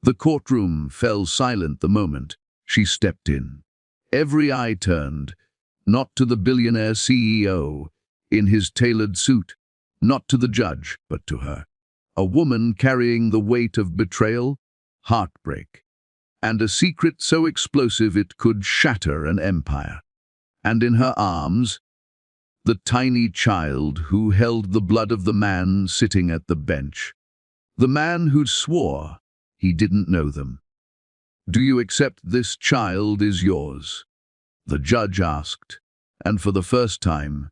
The courtroom fell silent the moment she stepped in. Every eye turned, not to the billionaire CEO in his tailored suit, not to the judge, but to her. A woman carrying the weight of betrayal, heartbreak, and a secret so explosive it could shatter an empire. And in her arms, the tiny child who held the blood of the man sitting at the bench. The man who swore he didn't know them. "Do you accept this child is yours?" the judge asked, and for the first time,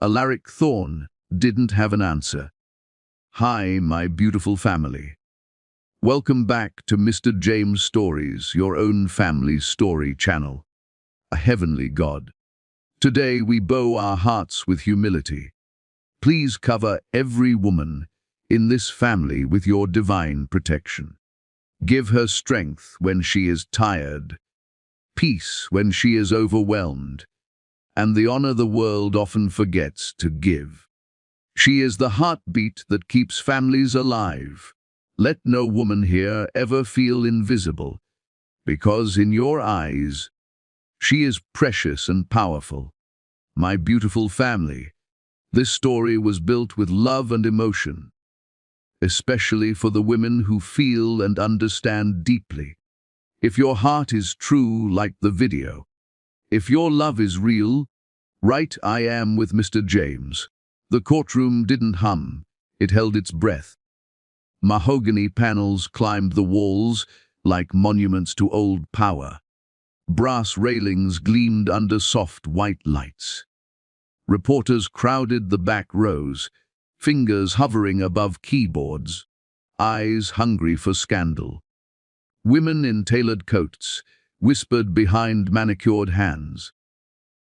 Alaric Thorne didn't have an answer. "Hi, my beautiful family. Welcome back to Mr. James Stories, your own family's story channel. A heavenly God. Today we bow our hearts with humility. Please cover every woman in this family with your divine protection. Give her strength when she is tired, peace when she is overwhelmed, and the honor the world often forgets to give. She is the heartbeat that keeps families alive. Let no woman here ever feel invisible, because in your eyes, she is precious and powerful. My beautiful family, this story was built with love and emotion, especially for the women who feel and understand deeply. If your heart is true like the video, if your love is real, write "I am" with Mr. James. The courtroom didn't hum, it held its breath. Mahogany panels climbed the walls like monuments to old power. Brass railings gleamed under soft white lights. Reporters crowded the back rows, fingers hovering above keyboards, eyes hungry for scandal. Women in tailored coats whispered behind manicured hands.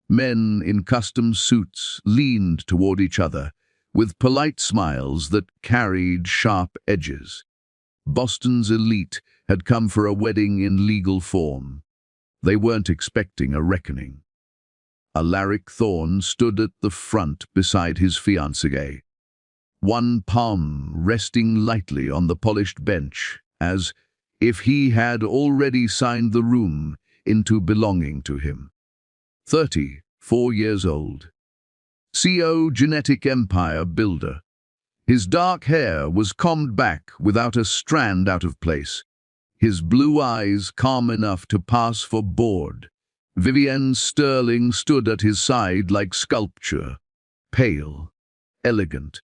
Men in custom suits leaned toward each other with polite smiles that carried sharp edges. Boston's elite had come for a wedding in legal form. They weren't expecting a reckoning. Alaric Thorne stood at the front beside his fiancée, one palm resting lightly on the polished bench, as if he had already signed the room into belonging to him. 34 years old. CEO genetic empire builder. His dark hair was combed back without a strand out of place. His blue eyes calm enough to pass for bored. Vivienne Sterling stood at his side like sculpture, pale, elegant,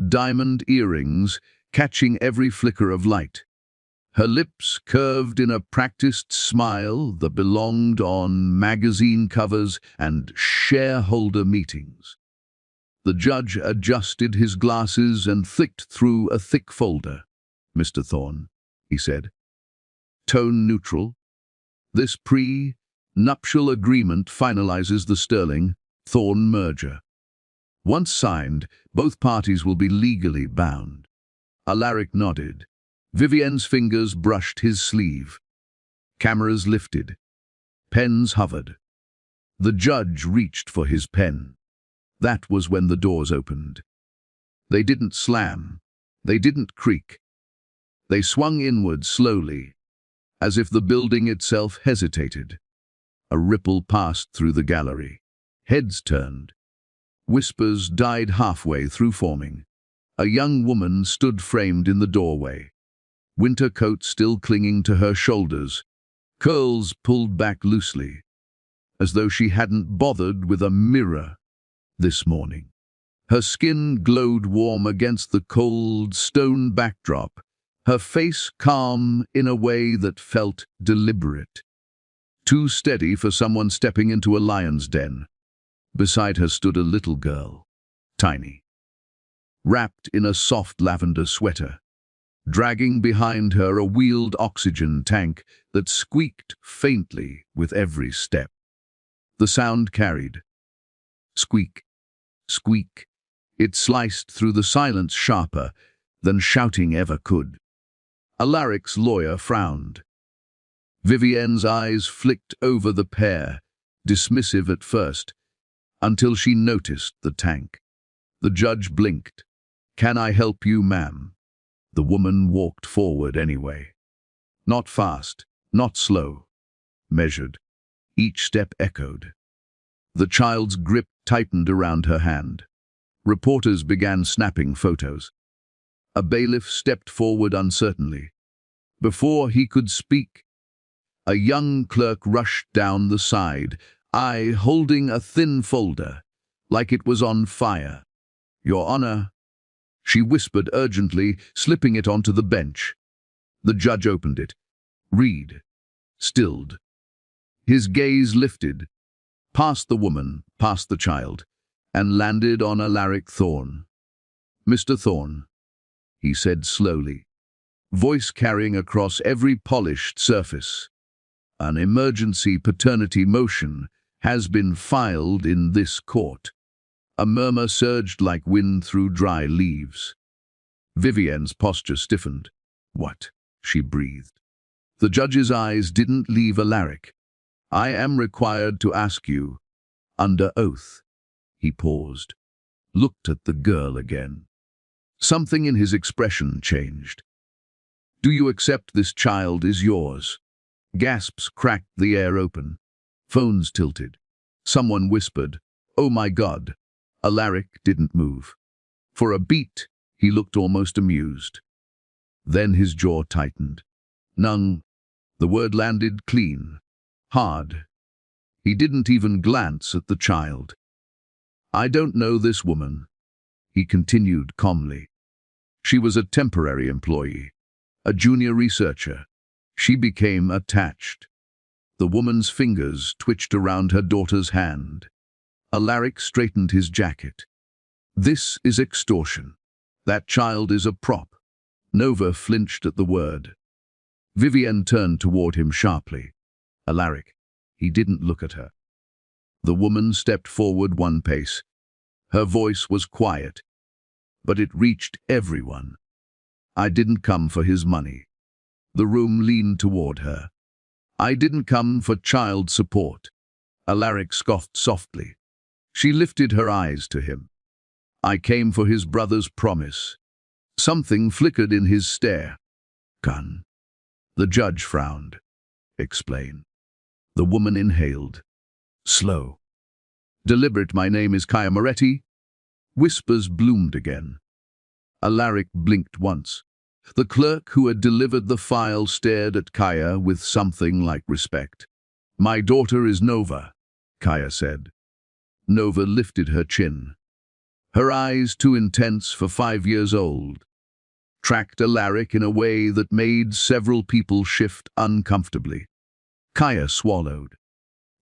diamond earrings catching every flicker of light. Her lips curved in a practiced smile that belonged on magazine covers and shareholder meetings. The judge adjusted his glasses and flicked through a thick folder. "Mr. Thorne," he said. "Tone neutral. This pre-nuptial agreement finalizes the Sterling-Thorne merger. Once signed, both parties will be legally bound." Alaric nodded. Vivienne's fingers brushed his sleeve. Cameras lifted. Pens hovered. The judge reached for his pen. That was when the doors opened. They didn't slam. They didn't creak. They swung inward slowly, as if the building itself hesitated. A ripple passed through the gallery. Heads turned. Whispers died halfway through forming. A young woman stood framed in the doorway, winter coat still clinging to her shoulders, curls pulled back loosely, as though she hadn't bothered with a mirror this morning. Her skin glowed warm against the cold stone backdrop, her face calm in a way that felt deliberate. Too steady for someone stepping into a lion's den. Beside her stood a little girl, tiny, wrapped in a soft lavender sweater, dragging behind her a wheeled oxygen tank that squeaked faintly with every step. The sound carried. Squeak, squeak. It sliced through the silence sharper than shouting ever could. Alaric's lawyer frowned. Vivienne's eyes flicked over the pair, dismissive at first, until she noticed the tank. The judge blinked. "Can I help you, ma'am?" The woman walked forward anyway. Not fast, not slow. Measured. Each step echoed. The child's grip tightened around her hand. Reporters began snapping photos. A bailiff stepped forward uncertainly. Before he could speak, a young clerk rushed down the side, I holding a thin folder, like it was on fire. "Your Honor," she whispered urgently, slipping it onto the bench. The judge opened it. "Read." Stilled. His gaze lifted, past the woman, past the child, and landed on Alaric Thorne. "Mr. Thorne," he said slowly, voice carrying across every polished surface, "an emergency paternity motion has been filed in this court." A murmur surged like wind through dry leaves. Vivienne's posture stiffened. "What?" she breathed. The judge's eyes didn't leave Alaric. "I am required to ask you, under oath." He paused, looked at the girl again. Something in his expression changed. "Do you accept this child is yours?" Gasps cracked the air open. Phones tilted. Someone whispered, "Oh my God." Alaric didn't move. For a beat, he looked almost amused. Then his jaw tightened. "Nung." The word landed clean, hard. He didn't even glance at the child. "I don't know this woman," he continued calmly. "She was a temporary employee, a junior researcher. She became attached." The woman's fingers twitched around her daughter's hand. Alaric straightened his jacket. "This is extortion. That child is a prop." Nova flinched at the word. Vivienne turned toward him sharply. "Alaric." He didn't look at her. The woman stepped forward one pace. Her voice was quiet, but it reached everyone. "I didn't come for his money." The room leaned toward her. "I didn't come for child support." Alaric scoffed softly. She lifted her eyes to him. "I came for his brother's promise." Something flickered in his stare. "Gun." The judge frowned. "Explain." The woman inhaled. Slow. "Deliberate. My name is Kaya Moretti." Whispers bloomed again. Alaric blinked once. The clerk who had delivered the file stared at Kaya with something like respect. "My daughter is Nova," Kaya said. Nova lifted her chin. Her eyes, too intense for 5 years old, tracked Alaric in a way that made several people shift uncomfortably. Kaya swallowed.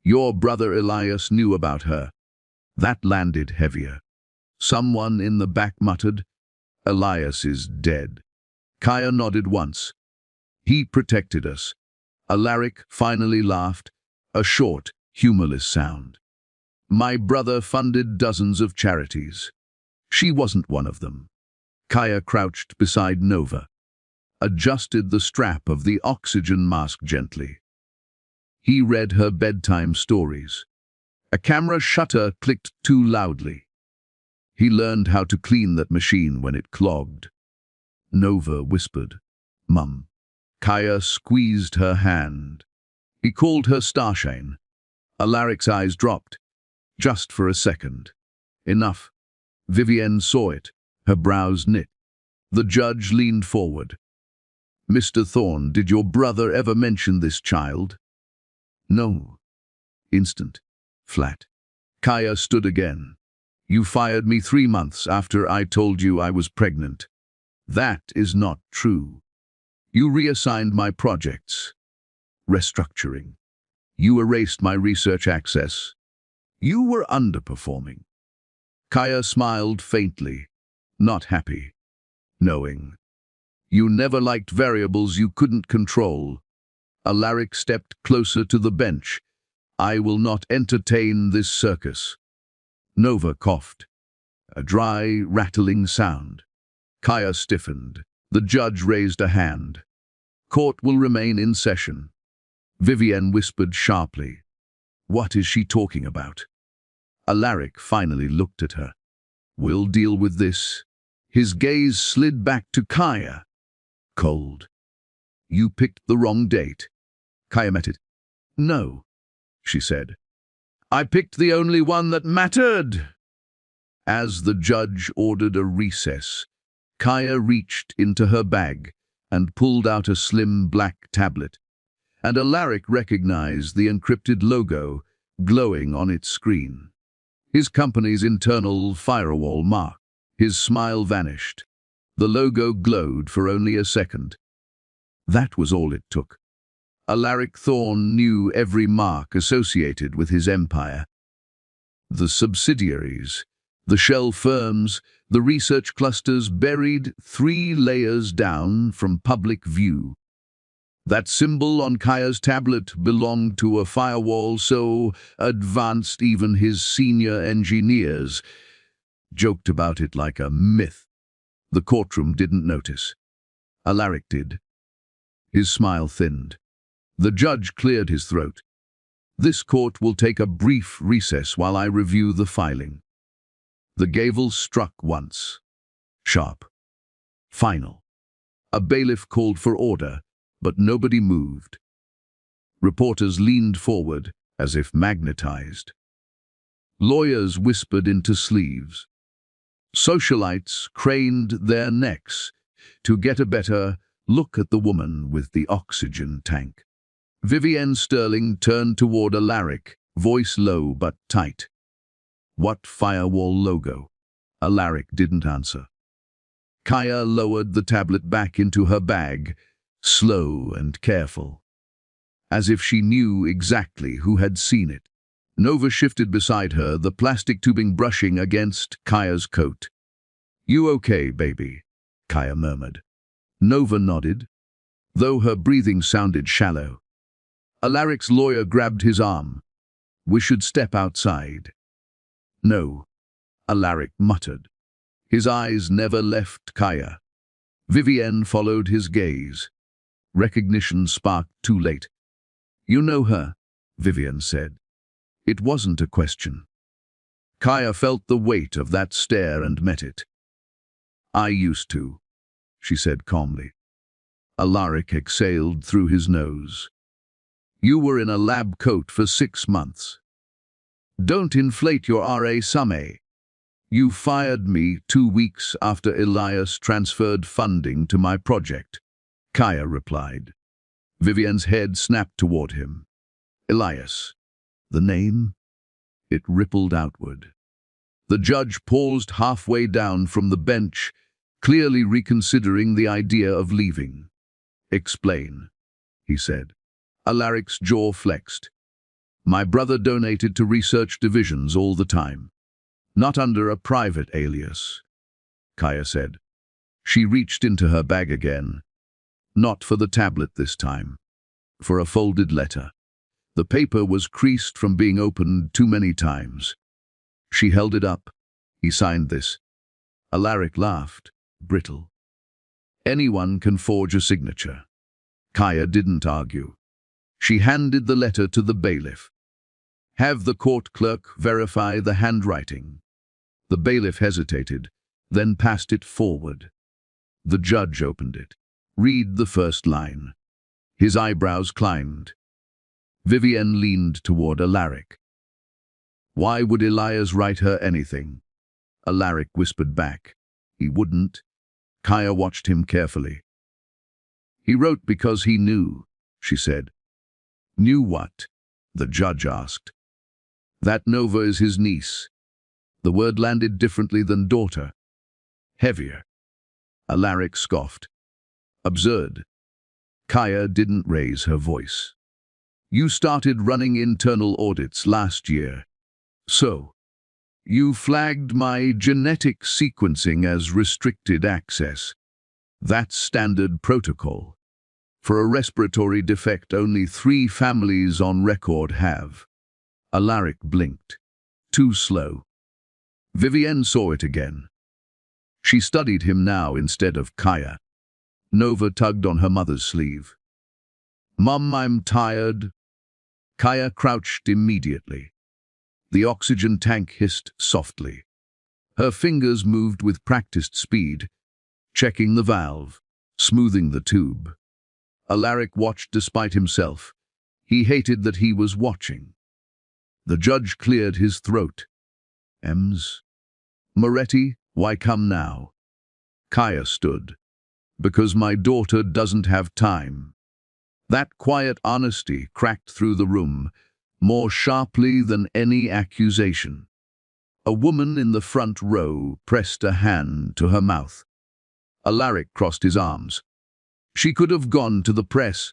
"Your brother Elias knew about her." That landed heavier. Someone in the back muttered, "Elias is dead." Kaya nodded once. "He protected us." Alaric finally laughed, a short, humorless sound. "My brother funded dozens of charities. She wasn't one of them." Kaya crouched beside Nova, adjusted the strap of the oxygen mask gently. He read her bedtime stories. A camera shutter clicked too loudly. He learned how to clean that machine when it clogged. Nova whispered, "Mum." Kaya squeezed her hand. He called her Starshine. Alaric's eyes dropped, just for a second. Enough. Vivienne saw it, her brows knit. The judge leaned forward. "Mr. Thorne, did your brother ever mention this child?" "No." Instant. Flat. Kaya stood again. "You fired me 3 months after I told you I was pregnant." "That is not true." "You reassigned my projects." "Restructuring." "You erased my research access." "You were underperforming." Kaya smiled faintly, not happy, knowing. "You never liked variables you couldn't control." Alaric stepped closer to the bench. "I will not entertain this circus." Nova coughed, a dry, rattling sound. Kaya stiffened. The judge raised a hand. "Court will remain in session." Vivienne whispered sharply, "What is she talking about?" Alaric finally looked at her. "We'll deal with this." His gaze slid back to Kaya. Cold. You picked the wrong date. Kaya met it. No, she said. I picked the only one that mattered. As the judge ordered a recess, Kaya reached into her bag and pulled out a slim black tablet, and Alaric recognized the encrypted logo glowing on its screen. His company's internal firewall mark. His smile vanished. The logo glowed for only a second. That was all it took. Alaric Thorne knew every mark associated with his empire. The subsidiaries, the shell firms, the research clusters buried 3 layers down from public view. That symbol on Kaya's tablet belonged to a firewall so advanced even his senior engineers joked about it like a myth. The courtroom didn't notice. Alaric did. His smile thinned. The judge cleared his throat. This court will take a brief recess while I review the filing. The gavel struck once. Sharp. Final. A bailiff called for order, but nobody moved. Reporters leaned forward as if magnetized. Lawyers whispered into sleeves. Socialites craned their necks to get a better look at the woman with the oxygen tank. Vivienne Sterling turned toward Alaric, voice low but tight. What firewall logo? Alaric didn't answer. Kaya lowered the tablet back into her bag, slow and careful, as if she knew exactly who had seen it. Nova shifted beside her, the plastic tubing brushing against Kaya's coat. You okay, baby? Kaya murmured. Nova nodded, though her breathing sounded shallow. Alaric's lawyer grabbed his arm. We should step outside. No, Alaric muttered. His eyes never left Kaya. Vivienne followed his gaze. Recognition sparked too late. You know her, Vivienne said. It wasn't a question. Kaya felt the weight of that stare and met it. I used to, she said calmly. Alaric exhaled through his nose. You were in a lab coat for 6 months. Don't inflate your RA. You fired me 2 weeks after Elias transferred funding to my project, Kaya replied. Vivienne's head snapped toward him. Elias. The name? It rippled outward. The judge paused halfway down from the bench, clearly reconsidering the idea of leaving. Explain, he said. Alaric's jaw flexed. My brother donated to research divisions all the time. Not under a private alias, Kaya said. She reached into her bag again. Not for the tablet this time. For a folded letter. The paper was creased from being opened too many times. She held it up. He signed this. Alaric laughed, brittle. Anyone can forge a signature. Kaya didn't argue. She handed the letter to the bailiff. Have the court clerk verify the handwriting. The bailiff hesitated, then passed it forward. The judge opened it. Read the first line. His eyebrows climbed. Vivienne leaned toward Alaric. Why would Elias write her anything? Alaric whispered back. He wouldn't. Kaya watched him carefully. He wrote because he knew, she said. Knew what? The judge asked. That Nova is his niece. The word landed differently than daughter. Heavier. Alaric scoffed. Absurd. Kaya didn't raise her voice. You started running internal audits last year. So, you flagged my genetic sequencing as restricted access. That's standard protocol. For a respiratory defect, only 3 families on record have. Alaric blinked. Too slow. Vivienne saw it again. She studied him now instead of Kaya. Nova tugged on her mother's sleeve. Mum, I'm tired. Kaya crouched immediately. The oxygen tank hissed softly. Her fingers moved with practiced speed, checking the valve, smoothing the tube. Alaric watched despite himself. He hated that he was watching. The judge cleared his throat. "Ems? Moretti, why come now?" Kaya stood. "Because my daughter doesn't have time." That quiet honesty cracked through the room, more sharply than any accusation. A woman in the front row pressed a hand to her mouth. Alaric crossed his arms. She could have gone to the press.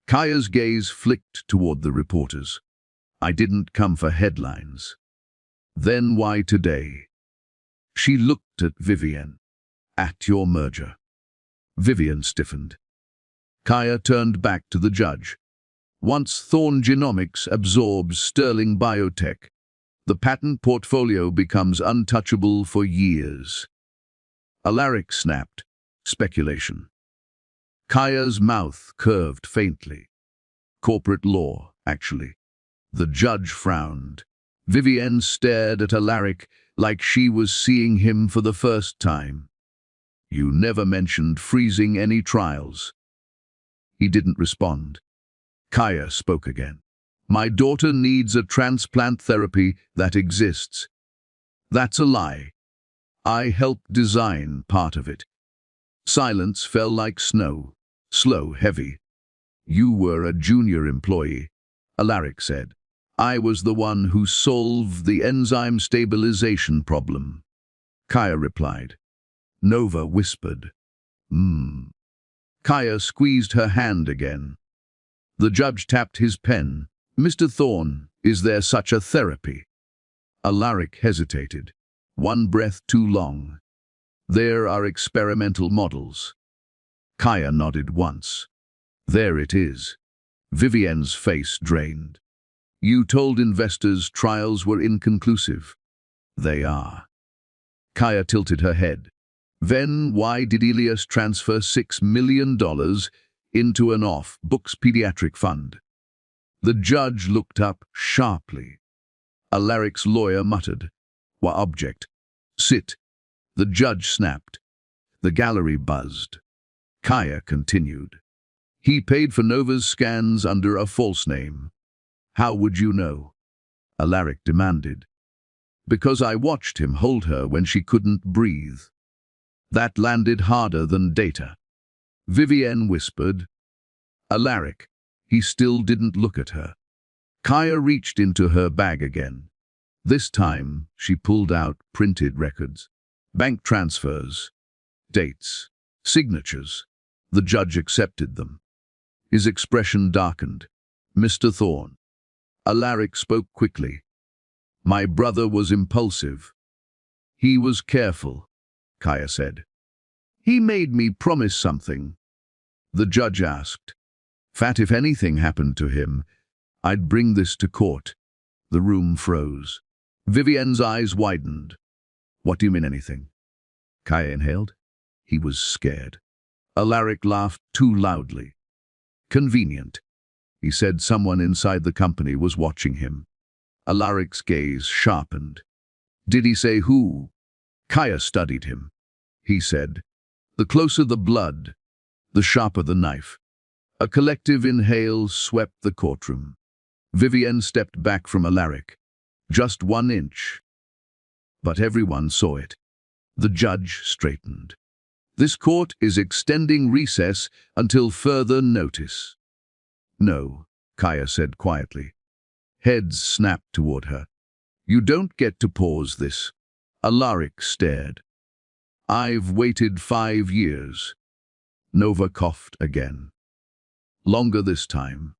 Kaya's gaze flicked toward the reporters. "I didn't come for headlines." "Then why today?" She looked at Vivian. "At your merger." Vivian stiffened. Kaya turned back to the judge. "Once Thorne Genomics absorbs Sterling Biotech, the patent portfolio becomes untouchable for years." Alaric snapped. "Speculation." Kaya's mouth curved faintly. "Corporate law, actually." The judge frowned. Vivienne stared at Alaric like she was seeing him for the first time. "You never mentioned freezing any trials." He didn't respond. Kaya spoke again. "My daughter needs a transplant therapy that exists." "That's a lie. I helped design part of it." Silence fell like snow, slow, heavy. "You were a junior employee," Alaric said. "I was the one who solved the enzyme stabilization problem." Kaya replied. Nova whispered, "Hmm." Kaya squeezed her hand again. The judge tapped his pen. "Mr. Thorne, is there such a therapy?" Alaric hesitated. One breath too long. "There are experimental models." Kaya nodded once. "There it is." Vivienne's face drained. "You told investors trials were inconclusive." "They are." Kaya tilted her head. "Then why did Elias transfer $6 million into an off-books pediatric fund?" The judge looked up sharply. Alaric's lawyer muttered, "Wa object." "Sit." The judge snapped. The gallery buzzed. Kaya continued. "He paid for Nova's scans under a false name." "How would you know?" Alaric demanded. "Because I watched him hold her when she couldn't breathe." That landed harder than data. Vivienne whispered. "Alaric." He still didn't look at her. Kaya reached into her bag again. This time, she pulled out printed records. Bank transfers, dates, signatures. The judge accepted them. His expression darkened. "Mr. Thorne." Alaric spoke quickly. "My brother was impulsive." "He was careful," Kaya said. "He made me promise something." The judge asked. "Fat, if anything happened to him, I'd bring this to court." The room froze. Vivienne's eyes widened. "What do you mean, anything?" Kaya inhaled. He was scared. Alaric laughed too loudly. "Convenient." He said someone inside the company was watching him. Alaric's gaze sharpened. "Did he say who?" Kaya studied him. He said, "The closer the blood, the sharper the knife." A collective inhale swept the courtroom. Vivienne stepped back from Alaric. Just 1 inch. But everyone saw it. The judge straightened. "This court is extending recess until further notice." "No," Kaya said quietly. Heads snapped toward her. "You don't get to pause this." Alaric stared. "I've waited 5 years." Nova coughed again. Longer this time.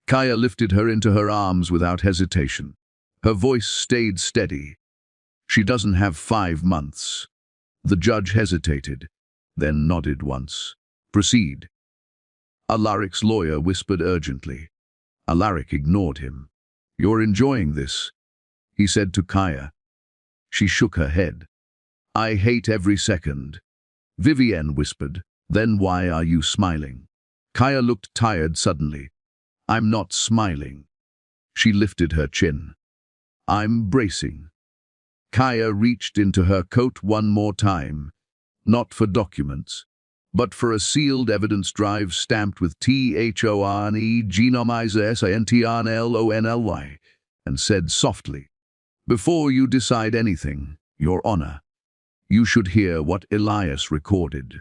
Kaya lifted her into her arms without hesitation. Her voice stayed steady. "She doesn't have 5 months." The judge hesitated, then nodded once. "Proceed." Alaric's lawyer whispered urgently. Alaric ignored him. "You're enjoying this," he said to Kaya. She shook her head. "I hate every second." Vivienne whispered, "Then why are you smiling?" Kaya looked tired suddenly. "I'm not smiling." She lifted her chin. "I'm bracing." Kaya reached into her coat one more time. "Not for documents." but for a sealed evidence drive stamped with THORNE genomizer SINTRNLONLY, and said softly, "Before you decide anything, Your Honor, you should hear what Elias recorded."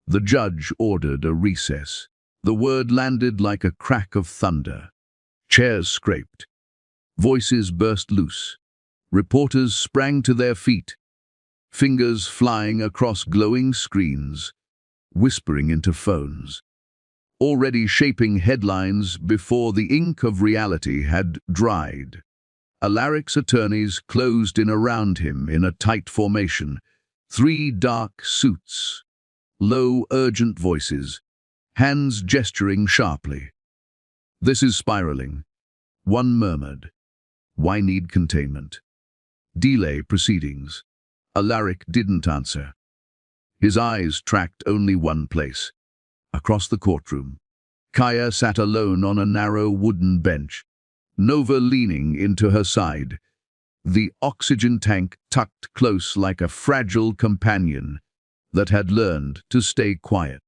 The judge ordered a recess. The word landed like a crack of thunder. Chairs scraped. Voices burst loose. Reporters sprang to their feet, fingers flying across glowing screens, whispering into phones, already shaping headlines before the ink of reality had dried. Alaric's attorneys closed in around him in a tight formation, 3 dark suits, low, urgent voices, hands gesturing sharply. "This is spiraling," one murmured. "Why need containment? Delay proceedings." Alaric didn't answer. His eyes tracked only one place, across the courtroom. Kaya sat alone on a narrow wooden bench, Nova leaning into her side, the oxygen tank tucked close like a fragile companion that had learned to stay quiet.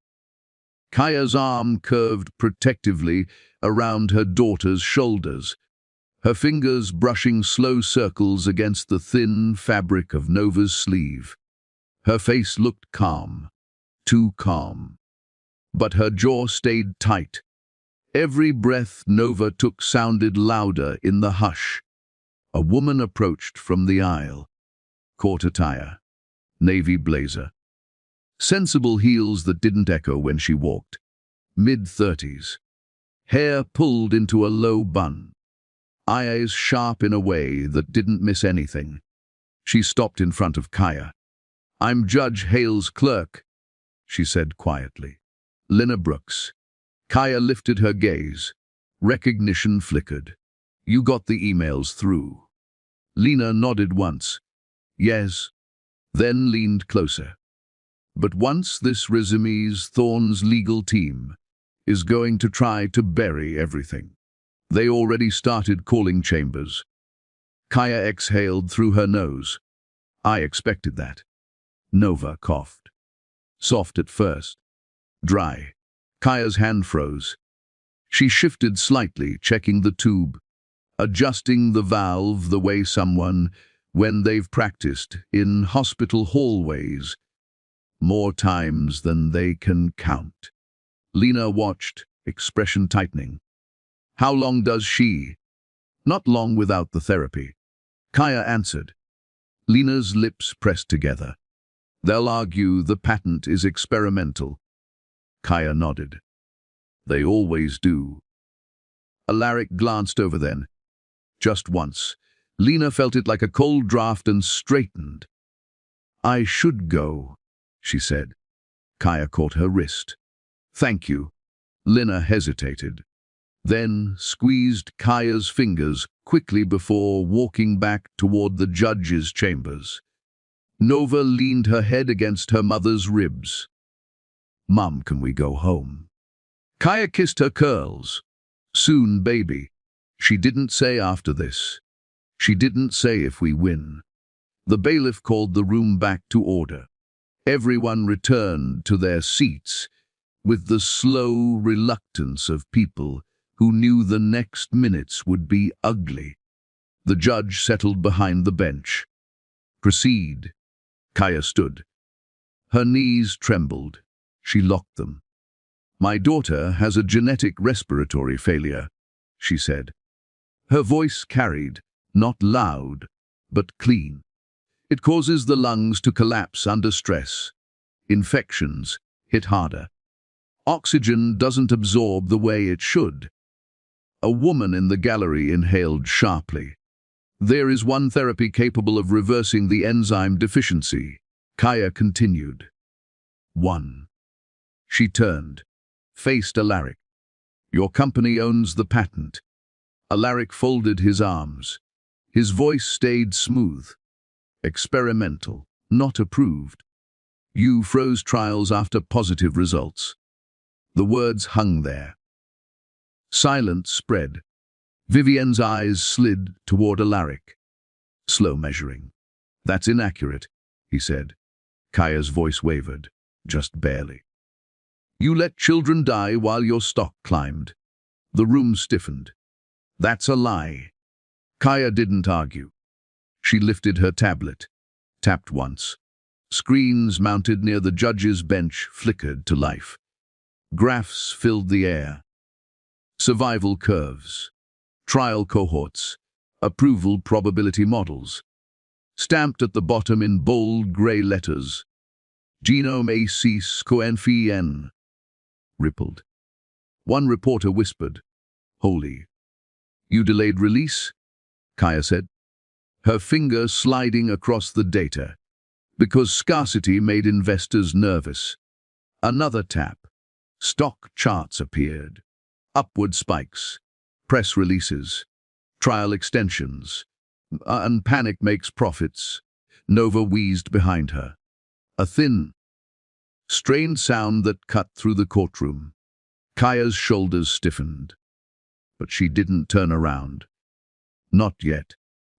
Kaya's arm curved protectively around her daughter's shoulders, her fingers brushing slow circles against the thin fabric of Nova's sleeve. Her face looked calm, too calm. But her jaw stayed tight. Every breath Nova took sounded louder in the hush. A woman approached from the aisle. Court attire, navy blazer. Sensible heels that didn't echo when she walked. Mid-30s. Hair pulled into a low bun. Eyes sharp in a way that didn't miss anything. She stopped in front of Kaya. "I'm Judge Hale's clerk," she said quietly. "Lina Brooks." Kaya lifted her gaze. Recognition flickered. "You got the emails through." Lina nodded once. "Yes," then leaned closer. "But once this resumes Thorne's legal team is going to try to bury everything. They already started calling chambers." Kaya exhaled through her nose. "I expected that." Nova coughed. Soft at first. Dry. Kaya's hand froze. She shifted slightly, checking the tube, adjusting the valve the way someone, when they've practiced, in hospital hallways, more times than they can count. Lina watched, expression tightening. "How long does she?" "Not long without the therapy." Kaya answered. Lina's lips pressed together. "They'll argue the patent is experimental." Kaya nodded. "They always do." Alaric glanced over then. Just once. Lina felt it like a cold draft and straightened. "I should go," she said. Kaya caught her wrist. "Thank you." Lina hesitated, then squeezed Kaya's fingers quickly before walking back toward the judge's chambers. Nova leaned her head against her mother's ribs. "Mum, can we go home?" Kaya kissed her curls. "Soon, baby." She didn't say after this. She didn't say if we win. The bailiff called the room back to order. Everyone returned to their seats with the slow reluctance of people who knew the next minutes would be ugly. The judge settled behind the bench. "Proceed." Kaya stood. Her knees trembled. She locked them. "My daughter has a genetic respiratory failure," she said. Her voice carried, not loud, but clean. "It causes the lungs to collapse under stress. Infections hit harder. Oxygen doesn't absorb the way it should." A woman in the gallery inhaled sharply. "There is one therapy capable of reversing the enzyme deficiency," Kaya continued. "One." She turned, faced Alaric. "Your company owns the patent." Alaric folded his arms. His voice stayed smooth. "Experimental, not approved. You froze trials after positive results." The words hung there. Silence spread. Vivienne's eyes slid toward Alaric. Slow measuring. "That's inaccurate," he said. Kaya's voice wavered, just barely. You let children die while your stock climbed. The room stiffened. That's a lie. Kaya didn't argue. She lifted her tablet, tapped once. Screens mounted near the judge's bench flickered to life. Graphs filled the air. Survival curves, trial cohorts, approval probability models. Stamped at the bottom in bold grey letters. Genome ACIS CONFIN. Rippled. One reporter whispered, "Holy." "You delayed release?" Kaya said, her finger sliding across the data. Because scarcity made investors nervous. Another tap. Stock charts appeared. Upward spikes. Press releases. Trial extensions. And panic makes profits. Nova wheezed behind her. A thin, strained sound that cut through the courtroom. Kaya's shoulders stiffened. But she didn't turn around. Not yet.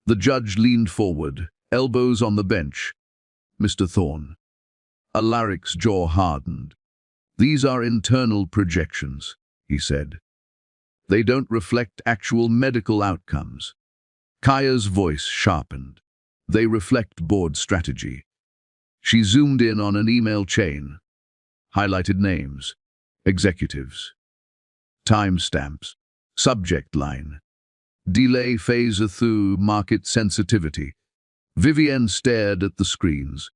The judge leaned forward, elbows on the bench. "Mr. Thorne." Alaric's jaw hardened. "These are internal projections," he said. "They don't reflect actual medical outcomes." Kaya's voice sharpened. "They reflect board strategy." She zoomed in on an email chain. Highlighted names. Executives. Timestamps. Subject line. Delay phase through market sensitivity. Vivienne stared at the screens.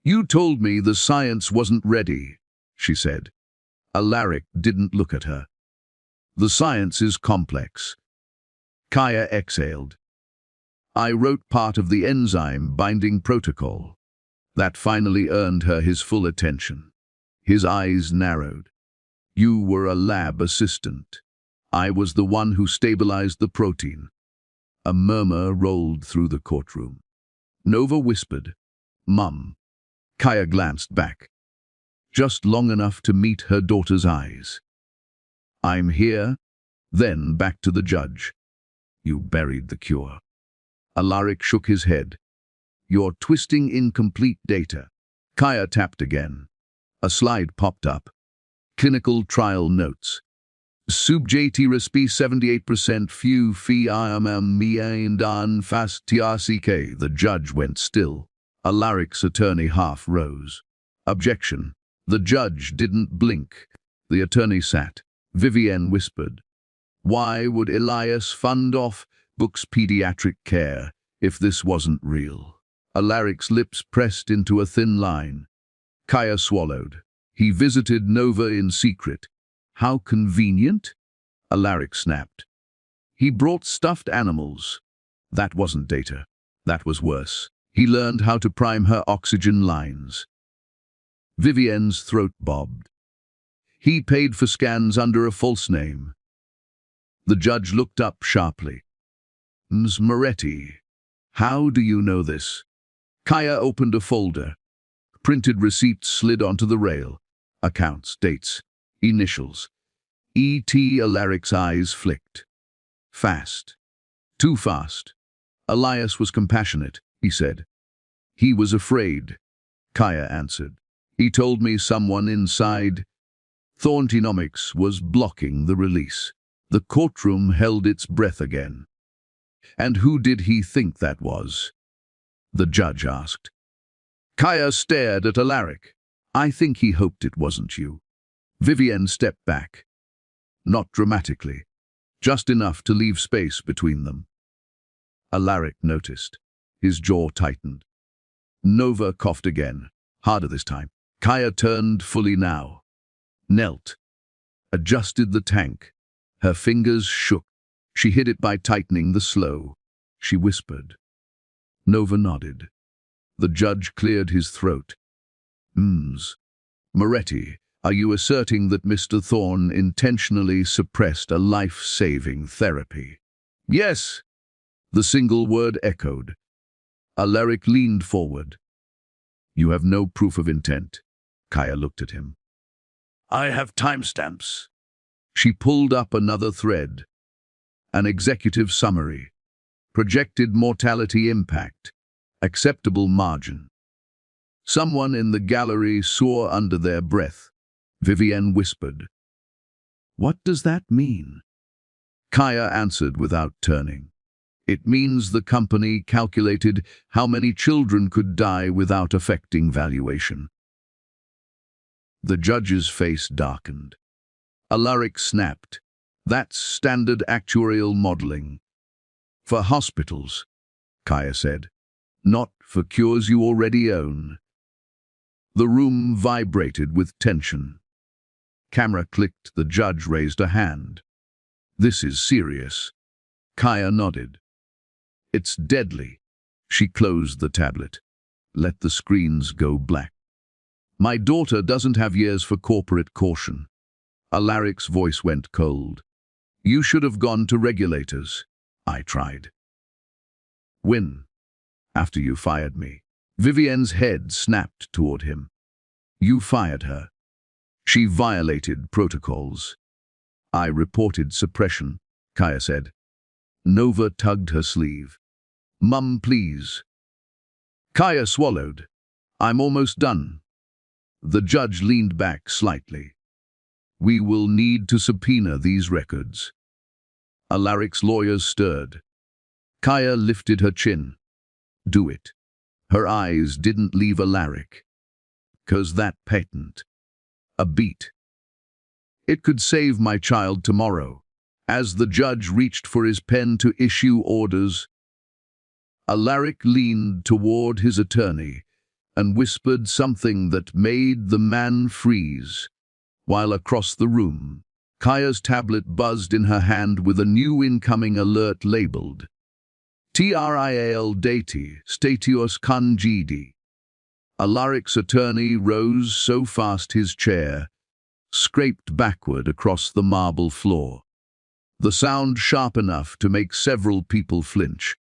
"You told me the science wasn't ready," she said. Alaric didn't look at her. "The science is complex." Kaya exhaled. "I wrote part of the enzyme binding protocol." That finally earned her his full attention. His eyes narrowed. "You were a lab assistant. I was the one who stabilized the protein." A murmur rolled through the courtroom. Nova whispered, "Mum." Kaya glanced back, just long enough to meet her daughter's eyes. "I'm here." Then back to the judge. "You buried the cure." Alaric shook his head. "You're twisting incomplete data." Kaya tapped again. A slide popped up. Clinical trial notes. Subjeti respi 78% few fi dan fast trck. The judge went still. Alaric's attorney half rose. "Objection." The judge didn't blink. The attorney sat. Vivienne whispered, "Why would Elias fund off books pediatric care if this wasn't real?" Alaric's lips pressed into a thin line. Kaya swallowed. "He visited Nova in secret." "How convenient," Alaric snapped. "He brought stuffed animals." That wasn't data. That was worse. He learned how to prime her oxygen lines. Vivienne's throat bobbed. "He paid for scans under a false name." The judge looked up sharply. "Ms. Moretti, how do you know this?" Kaya opened a folder. Printed receipts slid onto the rail. Accounts, dates, initials. E.T. Alaric's eyes flicked. Fast. Too fast. Elias was compassionate, he said. "He was afraid," Kaya answered. "He told me someone inside Thorntonomics was blocking the release." The courtroom held its breath again. "And who did he think that was?" the judge asked. Kaya stared at Alaric. "I think he hoped it wasn't you." Vivienne stepped back. Not dramatically, just enough to leave space between them. Alaric noticed. His jaw tightened. Nova coughed again, harder this time. Kaya turned fully now. Knelt. Adjusted the tank. Her fingers shook. She hid it by tightening the slow. She whispered. Nova nodded. The judge cleared his throat. "Ms. Moretti, are you asserting that Mr. Thorne intentionally suppressed a life-saving therapy?" "Yes," the single word echoed. Alaric leaned forward. "You have no proof of intent." Kaya looked at him. "I have timestamps." She pulled up another thread. An executive summary. Projected mortality impact. Acceptable margin. Someone in the gallery swore under their breath. Vivienne whispered. What does that mean? Kaya answered without turning. It means the company calculated how many children could die without affecting valuation. The judge's face darkened. Alaric snapped. That's standard actuarial modeling. For hospitals, Kaya said. Not for cures you already own. The room vibrated with tension. Camera clicked. The judge raised a hand. This is serious. Kaya nodded. It's deadly. She closed the tablet. Let the screens go black. My daughter doesn't have years for corporate caution. Alaric's voice went cold. You should have gone to regulators. I tried. When? After you fired me. Vivienne's head snapped toward him. You fired her. She violated protocols. I reported suppression, Kaya said. Nova tugged her sleeve. Mum, please. Kaya swallowed. I'm almost done. The judge leaned back slightly. We will need to subpoena these records. Alaric's lawyers stirred. Kaya lifted her chin. Do it. Her eyes didn't leave Alaric. 'Cause that patent. A beat. It could save my child tomorrow. As the judge reached for his pen to issue orders, Alaric leaned toward his attorney and whispered something that made the man freeze, while across the room, Kaya's tablet buzzed in her hand with a new incoming alert labeled Trial dati statios congedi. Alaric's attorney rose so fast his chair scraped backward across the marble floor. The sound sharp enough to make several people flinch.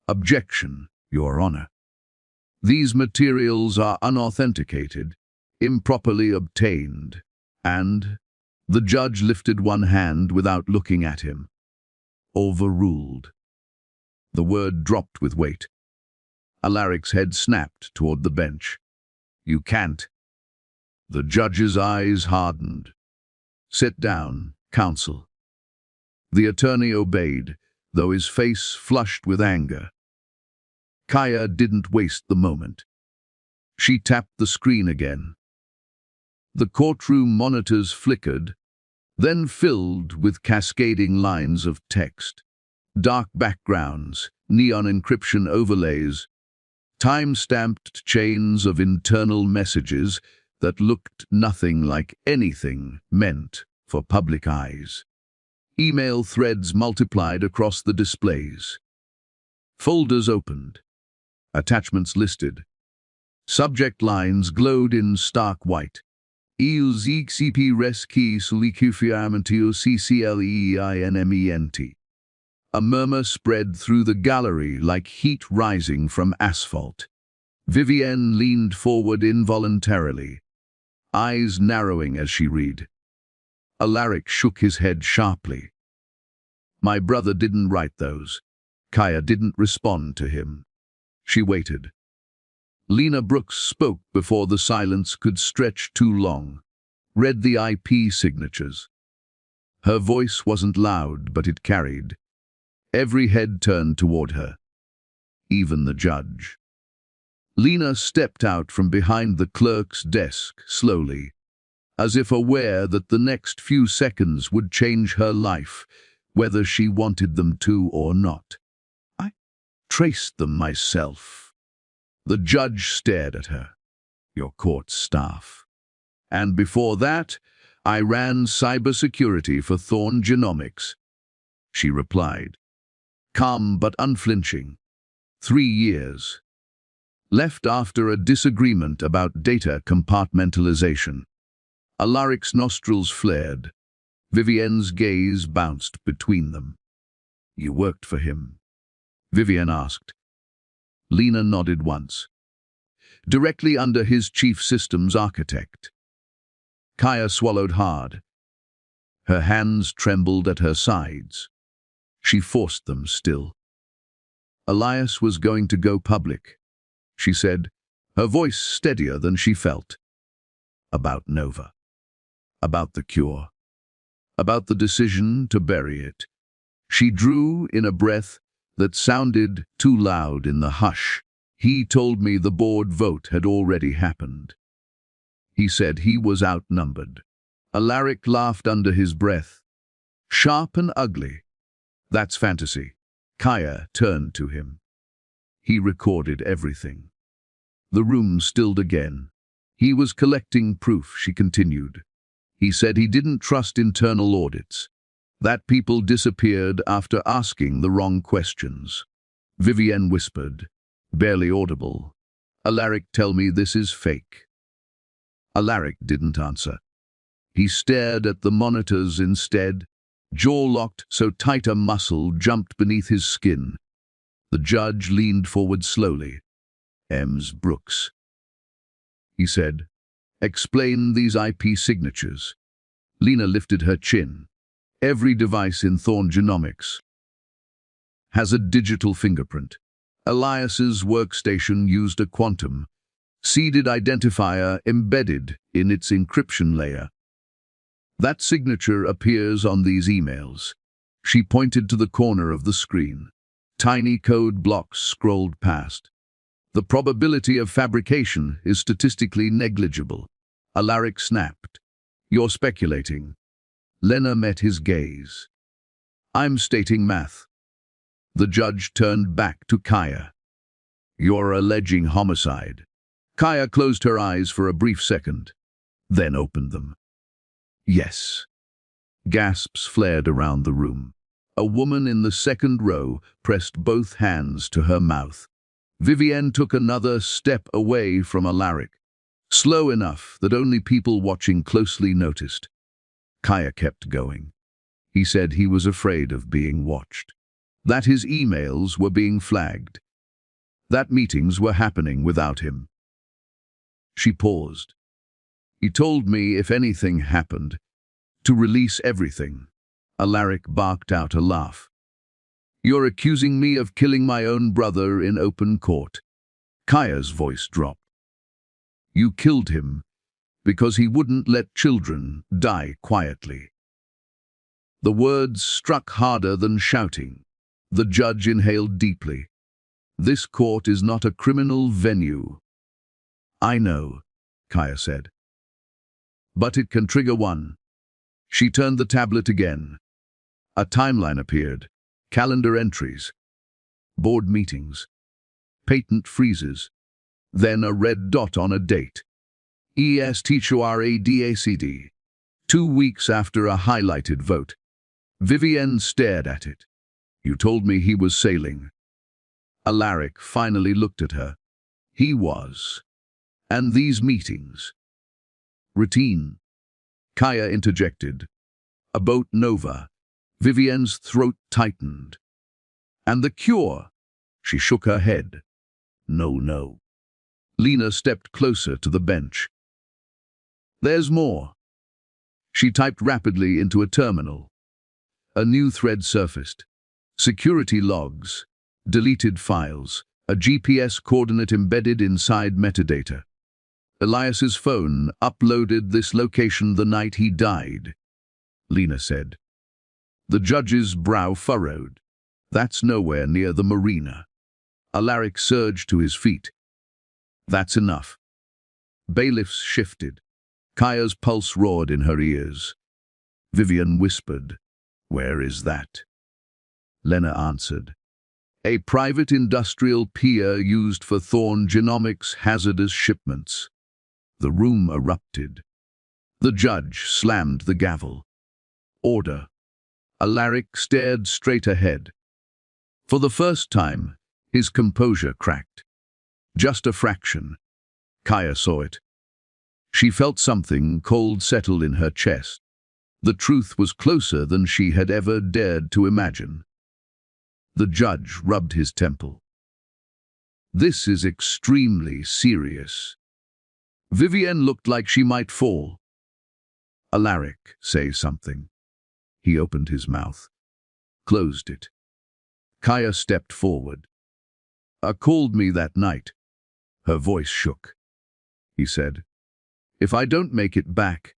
Objection, Your Honor. These materials are unauthenticated, improperly obtained, and the judge lifted one hand without looking at him. Overruled. The word dropped with weight. Alaric's head snapped toward the bench. You can't. The judge's eyes hardened. Sit down, counsel. The attorney obeyed, though his face flushed with anger. Kaya didn't waste the moment. She tapped the screen again. The courtroom monitors flickered, then filled with cascading lines of text. Dark backgrounds, neon encryption overlays, time-stamped chains of internal messages that looked nothing like anything meant for public eyes. Email threads multiplied across the displays. Folders opened. Attachments listed. Subject lines glowed in stark white. Il ZXCP reski sulicufiamentio CCLEINMENT. A murmur spread through the gallery like heat rising from asphalt. Vivienne leaned forward involuntarily, eyes narrowing as she read. Alaric shook his head sharply. My brother didn't write those. Kaya didn't respond to him. She waited. Lena Brooks spoke before the silence could stretch too long, read the IP signatures. Her voice wasn't loud, but it carried. Every head turned toward her, even the judge. Lena stepped out from behind the clerk's desk slowly, as if aware that the next few seconds would change her life, whether she wanted them to or not. I traced them myself. The judge stared at her. Your court staff. And before that, I ran cybersecurity for Thorne Genomics. She replied, calm but unflinching. 3 years. Left after a disagreement about data compartmentalization. Alaric's nostrils flared. Vivienne's gaze bounced between them. You worked for him? Vivienne asked. Lena nodded once. Directly under his chief systems architect. Kaya swallowed hard. Her hands trembled at her sides. She forced them still. Elias was going to go public, she said, her voice steadier than she felt. About Nova. about the cure, about the decision to bury it. She drew in a breath that sounded too loud in the hush. He told me the board vote had already happened. He said he was outnumbered. Alaric laughed under his breath. Sharp and ugly. That's fantasy. Kaya turned to him. He recorded everything. The room stilled again. He was collecting proof, she continued. He said he didn't trust internal audits, that people disappeared after asking the wrong questions. Vivienne whispered, barely audible, Alaric, tell me this is fake. Alaric didn't answer. He stared at the monitors instead, jaw locked so tight a muscle jumped beneath his skin. The judge leaned forward slowly. Ems Brooks, he said, explain these IP signatures. Lena lifted her chin. Every device in Thorn Genomics has a digital fingerprint. Elias's workstation used a quantum, seeded identifier embedded in its encryption layer. That signature appears on these emails. She pointed to the corner of the screen. Tiny code blocks scrolled past. The probability of fabrication is statistically negligible. Alaric snapped. You're speculating. Lena met his gaze. I'm stating math. The judge turned back to Kaya. You're alleging homicide. Kaya closed her eyes for a brief second, then opened them. Yes. Gasps flared around the room. A woman in the second row pressed both hands to her mouth. Vivienne took another step away from Alaric, slow enough that only people watching closely noticed. Kaya kept going. He said he was afraid of being watched, that his emails were being flagged, that meetings were happening without him. She paused. He told me if anything happened, to release everything. Alaric barked out a laugh. You're accusing me of killing my own brother in open court. Kaya's voice dropped. You killed him because he wouldn't let children die quietly. The words struck harder than shouting. The judge inhaled deeply. This court is not a criminal venue. I know, Kaya said. But it can trigger one. She turned the tablet again. A timeline appeared. Calendar entries, board meetings, patent freezes, then a red dot on a date. ESTQRADACD. 2 weeks after a highlighted vote. Vivienne stared at it. You told me he was sailing. Alaric finally looked at her. He was. And these meetings. Routine. Kaya interjected. A boat nova. Vivienne's throat tightened. And the cure? She shook her head. No. Lena stepped closer to the bench. There's more. She typed rapidly into a terminal. A new thread surfaced. Security logs, deleted files, a GPS coordinate embedded inside metadata. Elias's phone uploaded this location the night he died, Lena said. The judge's brow furrowed. That's nowhere near the marina. Alaric surged to his feet. That's enough. Bailiffs shifted. Kaya's pulse roared in her ears. Vivienne whispered, Where is that? Lena answered, A private industrial pier used for Thorn Genomics hazardous shipments. The room erupted. The judge slammed the gavel. Order. Alaric stared straight ahead. For the first time, his composure cracked. Just a fraction. Kaya saw it. She felt something cold settle in her chest. The truth was closer than she had ever dared to imagine. The judge rubbed his temple. This is extremely serious. Vivienne looked like she might fall. Alaric, say something. He opened his mouth, closed it. Kaya stepped forward. Called me that night. Her voice shook. He said, If I don't make it back,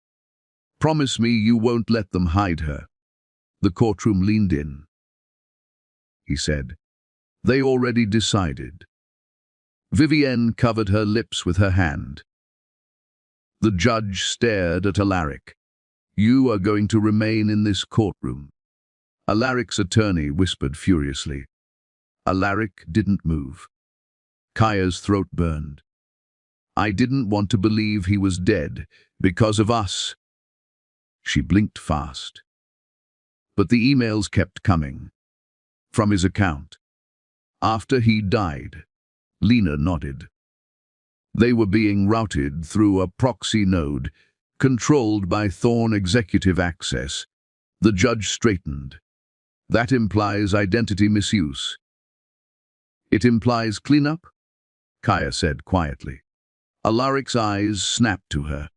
Promise me you won't let them hide her." The courtroom leaned in. He said, "They already decided." Vivienne covered her lips with her hand. The judge stared at Alaric. "You are going to remain in this courtroom." Alaric's attorney whispered furiously. Alaric didn't move. Kaya's throat burned. "I didn't want to believe he was dead because of us." She blinked fast. But the emails kept coming. From his account. After he died, Lena nodded. They were being routed through a proxy node, controlled by Thorn Executive Access. The judge straightened. "That implies identity misuse." "It implies cleanup?" Kaya said quietly. Alaric's eyes snapped to her.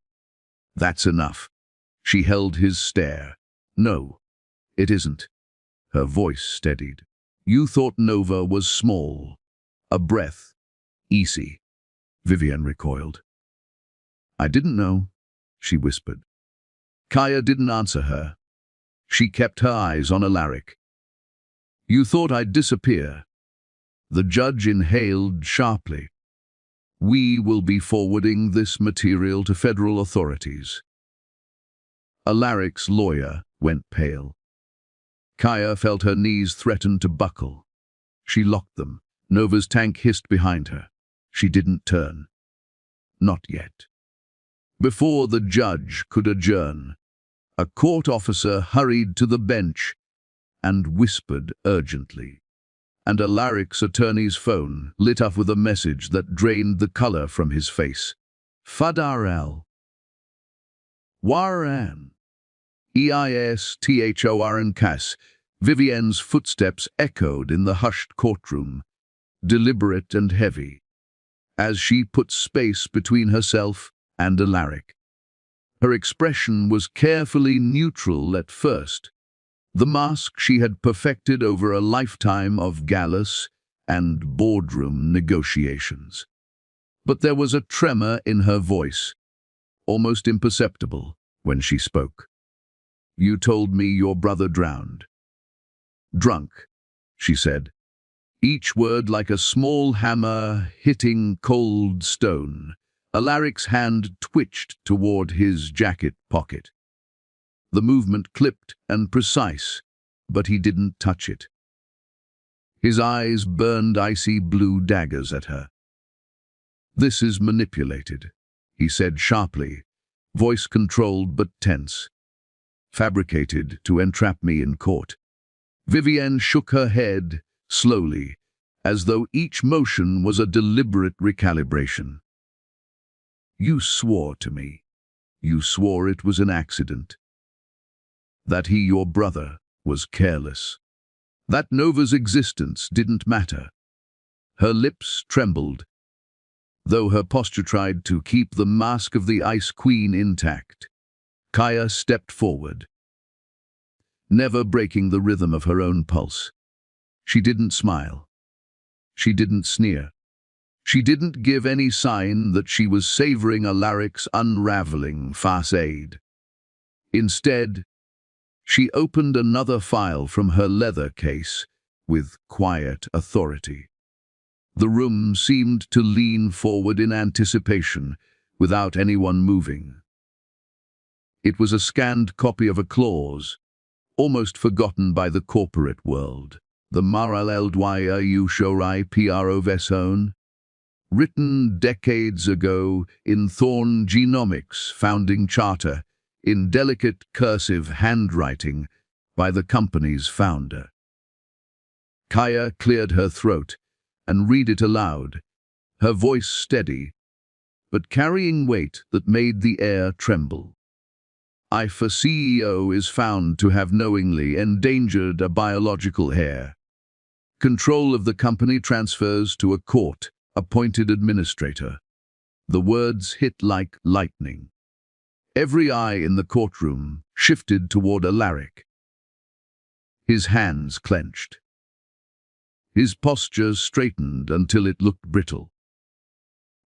"That's enough." She held his stare. "No, it isn't." Her voice steadied. "You thought Nova was small. A breath. Easy." Vivienne recoiled. "I didn't know," she whispered. Kaya didn't answer her. She kept her eyes on Alaric. "You thought I'd disappear." The judge inhaled sharply. "We will be forwarding this material to federal authorities." Alaric's lawyer went pale. Kaya felt her knees threaten to buckle. She locked them. Nova's tank hissed behind her. She didn't turn. Not yet. Before the judge could adjourn, a court officer hurried to the bench and whispered urgently. And Alaric's attorney's phone lit up with a message that drained the color from his face. "Fadar el Waran. EISTHORN Cas." Vivienne's footsteps echoed in the hushed courtroom, deliberate and heavy, as she put space between herself and Alaric. Her expression was carefully neutral at first, the mask she had perfected over a lifetime of gallus and boardroom negotiations. But there was a tremor in her voice, almost imperceptible, when she spoke. "You told me your brother drowned." "Drunk," she said, each word like a small hammer hitting cold stone. Alaric's hand twitched toward his jacket pocket. The movement clipped and precise, but he didn't touch it. His eyes burned icy blue daggers at her. "This is manipulated," he said sharply, voice controlled but tense. "Fabricated to entrap me in court." Vivienne shook her head, slowly, as though each motion was a deliberate recalibration. "You swore to me. You swore it was an accident. That he, your brother, was careless. That Nova's existence didn't matter." Her lips trembled, though her posture tried to keep the mask of the Ice Queen intact. Kaya stepped forward, never breaking the rhythm of her own pulse. She didn't smile. She didn't sneer. She didn't give any sign that she was savoring Alaric's unraveling facade. Instead, she opened another file from her leather case with quiet authority. The room seemed to lean forward in anticipation, without anyone moving. It was a scanned copy of a clause, almost forgotten by the corporate world. "The Maral Eldwaya Ushorai Pro Veson," written decades ago in Thorn Genomics' founding charter, in delicate cursive handwriting by the company's founder. Kaya cleared her throat and read it aloud, her voice steady, but carrying weight that made the air tremble. "IFA CEO is found to have knowingly endangered a biological heir. Control of the company transfers to a court-appointed administrator." The words hit like lightning. Every eye in the courtroom shifted toward Alaric. His hands clenched. His posture straightened until it looked brittle,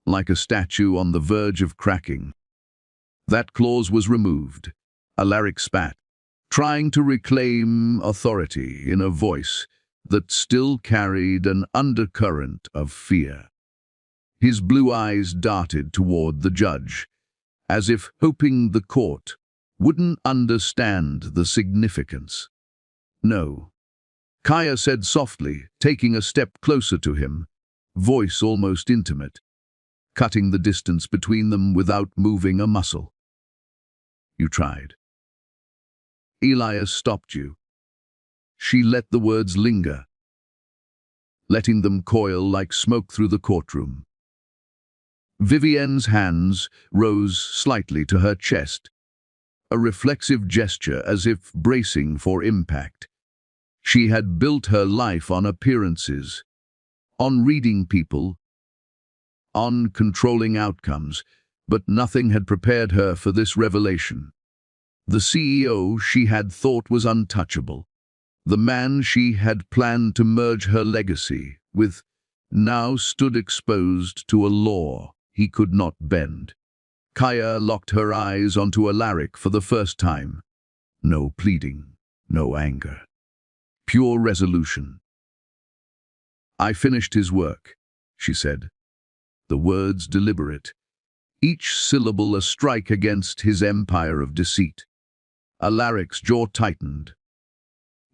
like a statue on the verge of cracking. That clause was removed, Alaric spat, trying to reclaim authority in a voice that still carried an undercurrent of fear. His blue eyes darted toward the judge, as if hoping the court wouldn't understand the significance. "No," Kaya said softly, taking a step closer to him, voice almost intimate, cutting the distance between them without moving a muscle. "You tried. Elias stopped you." She let the words linger, letting them coil like smoke through the courtroom. Vivienne's hands rose slightly to her chest, a reflexive gesture as if bracing for impact. She had built her life on appearances, on reading people, on controlling outcomes, but nothing had prepared her for this revelation. The CEO she had thought was untouchable, the man she had planned to merge her legacy with, now stood exposed to a law he could not bend. Kaya locked her eyes onto Alaric for the first time. No pleading, no anger. Pure resolution. "I finished his work," she said, the words deliberate, each syllable a strike against his empire of deceit. Alaric's jaw tightened.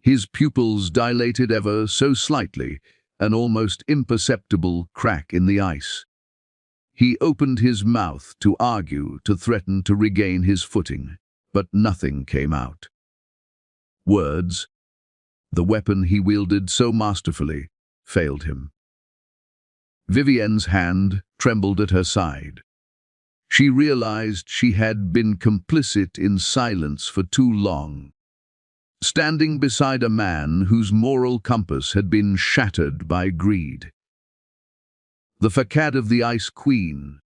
His pupils dilated ever so slightly, an almost imperceptible crack in the ice. He opened his mouth to argue, to threaten to regain his footing, but nothing came out. Words, the weapon he wielded so masterfully, failed him. Vivienne's hand trembled at her side. She realized she had been complicit in silence for too long, standing beside a man whose moral compass had been shattered by greed. The facade of the Ice Queen,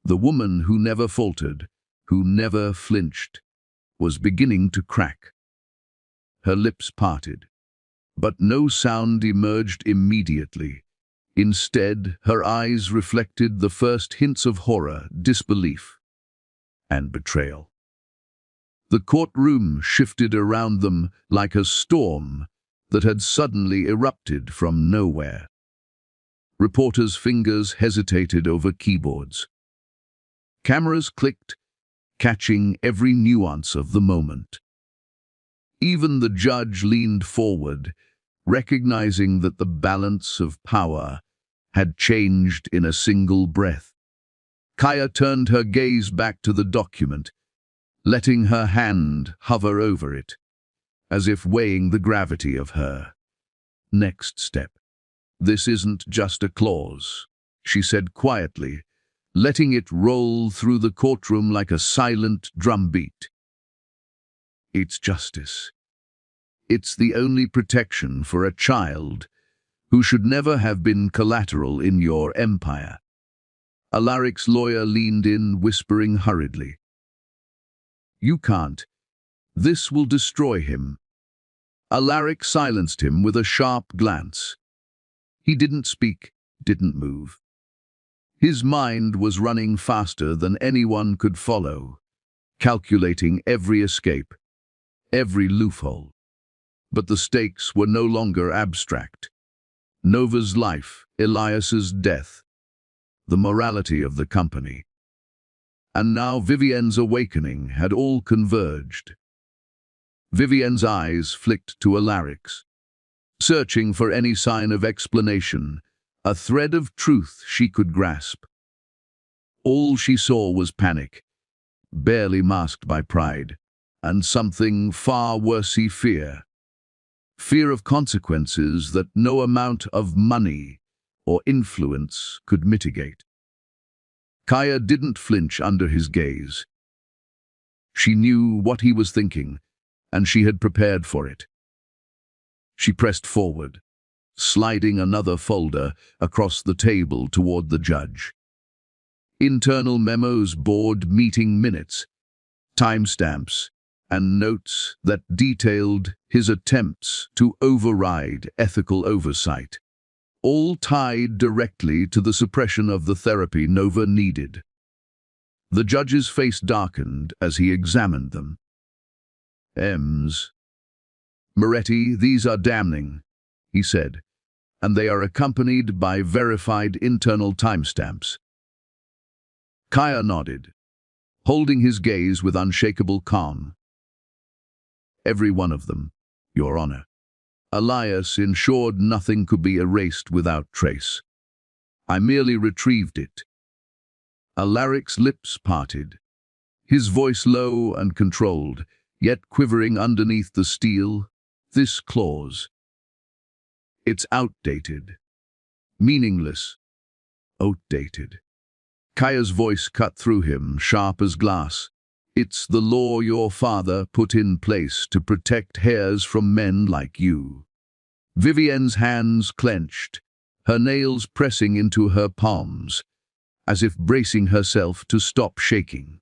the woman who never faltered, who never flinched, was beginning to crack. Her lips parted, but no sound emerged immediately. Instead, her eyes reflected the first hints of horror, disbelief, and betrayal. The courtroom shifted around them like a storm that had suddenly erupted from nowhere. Reporters' fingers hesitated over keyboards. Cameras clicked, catching every nuance of the moment. Even the judge leaned forward, recognizing that the balance of power had changed in a single breath. Kaya turned her gaze back to the document, letting her hand hover over it, as if weighing the gravity of her next step. "This isn't just a clause," she said quietly, letting it roll through the courtroom like a silent drumbeat. "It's justice. It's the only protection for a child who should never have been collateral in your empire." Alaric's lawyer leaned in, whispering hurriedly, "You can't. This will destroy him." Alaric silenced him with a sharp glance. He didn't speak, didn't move. His mind was running faster than anyone could follow, calculating every escape, every loophole. But the stakes were no longer abstract. Nova's life, Elias's death, the morality of the company. And now Vivienne's awakening had all converged. Vivienne's eyes flicked to Alaric's, searching for any sign of explanation, a thread of truth she could grasp. All she saw was panic, barely masked by pride, and something far worse, fear. Fear of consequences that no amount of money or influence could mitigate. Kaya didn't flinch under his gaze. She knew what he was thinking, and she had prepared for it. She pressed forward, sliding another folder across the table toward the judge. Internal memos, board meeting minutes, timestamps, and notes that detailed his attempts to override ethical oversight, all tied directly to the suppression of the therapy Nova needed. The judge's face darkened as he examined them. M's. Moretti, these are damning, he said, and they are accompanied by verified internal timestamps. Kaya nodded, holding his gaze with unshakable calm. Every one of them, Your Honor. Elias ensured nothing could be erased without trace. I merely retrieved it. Alaric's lips parted, his voice low and controlled, yet quivering underneath the steel. This clause. It's outdated. Meaningless. Outdated. Kaya's voice cut through him, sharp as glass. It's the law your father put in place to protect heirs from men like you. Vivienne's hands clenched, her nails pressing into her palms, as if bracing herself to stop shaking.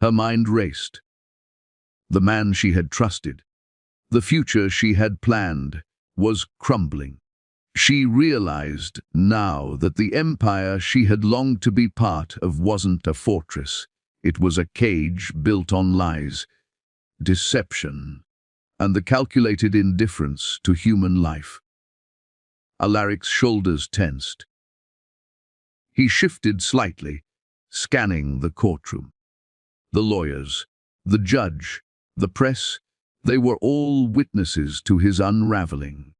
Her mind raced. The man she had trusted, the future she had planned, was crumbling. She realized now that the empire she had longed to be part of wasn't a fortress. It was a cage built on lies, deception, and the calculated indifference to human life. Alaric's shoulders tensed. He shifted slightly, scanning the courtroom. The lawyers, the judge, the press, they were all witnesses to his unraveling.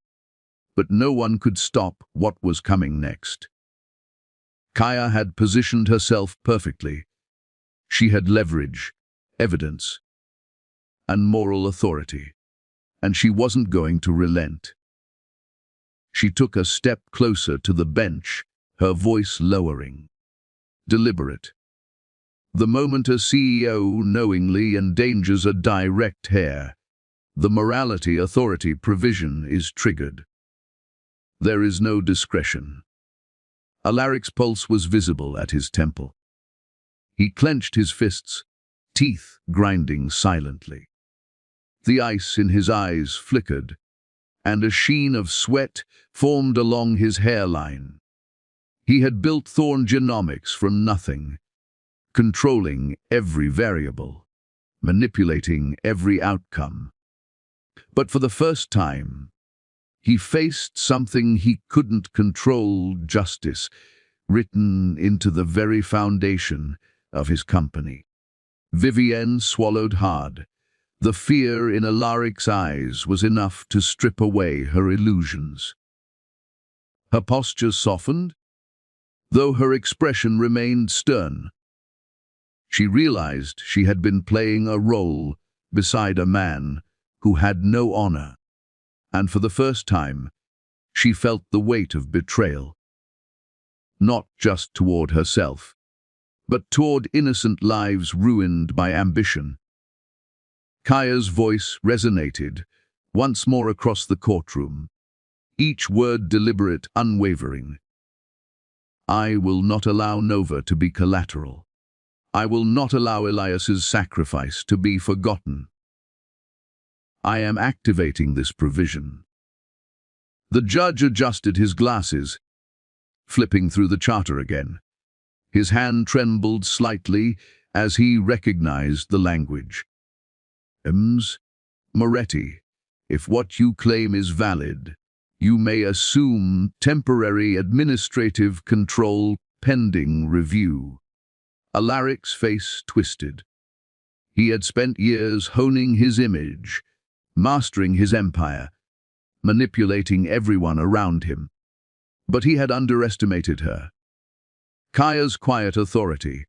But no one could stop what was coming next. Kaya had positioned herself perfectly. She had leverage, evidence, and moral authority, and she wasn't going to relent. She took a step closer to the bench, her voice lowering, deliberate. The moment a CEO knowingly endangers a direct heir, the morality authority provision is triggered. There is no discretion. Alaric's pulse was visible at his temple. He clenched his fists, teeth grinding silently. The ice in his eyes flickered, and a sheen of sweat formed along his hairline. He had built Thorn Genomics from nothing, controlling every variable, manipulating every outcome. But for the first time, he faced something he couldn't control: justice, written into the very foundation of his company. Vivienne swallowed hard. The fear in Alaric's eyes was enough to strip away her illusions. Her posture softened, though her expression remained stern. She realized she had been playing a role beside a man who had no honor, and for the first time, she felt the weight of betrayal. Not just toward herself, but toward innocent lives ruined by ambition. Kaya's voice resonated once more across the courtroom, each word deliberate, unwavering. I will not allow Nova to be collateral. I will not allow Elias's sacrifice to be forgotten. I am activating this provision. The judge adjusted his glasses, flipping through the charter again. His hand trembled slightly as he recognized the language. Ms. Moretti, if what you claim is valid, you may assume temporary administrative control pending review. Alaric's face twisted. He had spent years honing his image, mastering his empire, manipulating everyone around him. But he had underestimated her. Kaya's quiet authority,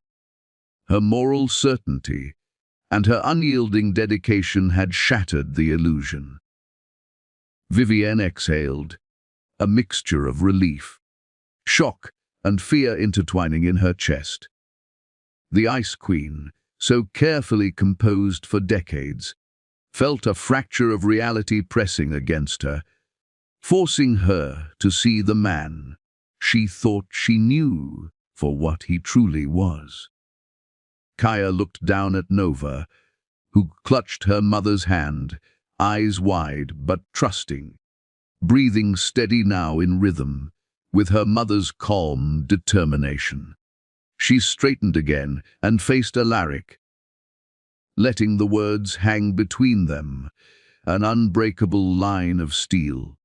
her moral certainty, and her unyielding dedication had shattered the illusion. Vivienne exhaled, a mixture of relief, shock, and fear intertwining in her chest. The Ice Queen, so carefully composed for decades, felt a fracture of reality pressing against her, forcing her to see the man she thought she knew for what he truly was. Kaya looked down at Nova, who clutched her mother's hand, eyes wide but trusting, breathing steady now in rhythm with her mother's calm determination. She straightened again and faced Alaric. letting the words hang between them, an unbreakable line of steel.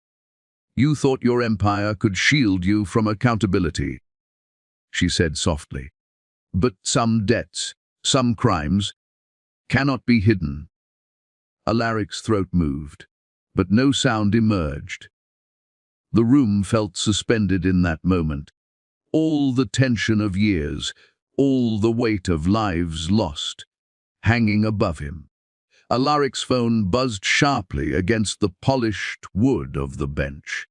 "You thought your empire could shield you from accountability," she said softly. "But some debts, some crimes, cannot be hidden." Alaric's throat moved, but no sound emerged. The room felt suspended in that moment. All the tension of years, all the weight of lives lost, hanging above him. Alaric's phone buzzed sharply against the polished wood of the bench.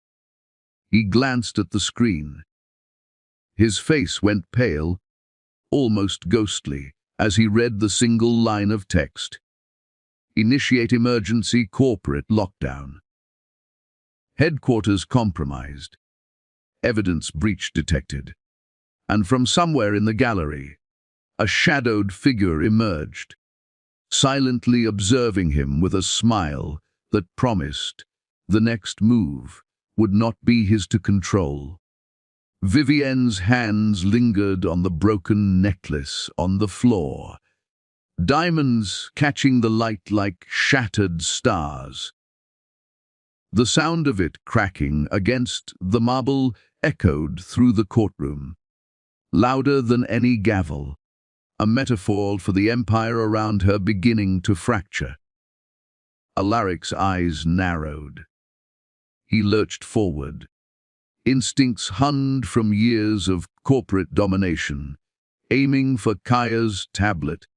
He glanced at the screen. His face went pale, almost ghostly, as he read the single line of text. "Initiate emergency corporate lockdown. Headquarters compromised. Evidence breach detected." And from somewhere in the gallery, a shadowed figure emerged, silently observing him with a smile that promised the next move would not be his to control. Vivienne's hands lingered on the broken necklace on the floor, diamonds catching the light like shattered stars. The sound of it cracking against the marble echoed through the courtroom, louder than any gavel, a metaphor for the empire around her beginning to fracture. Alaric's eyes narrowed. He lurched forward, instincts honed from years of corporate domination, aiming for Kaya's tablet.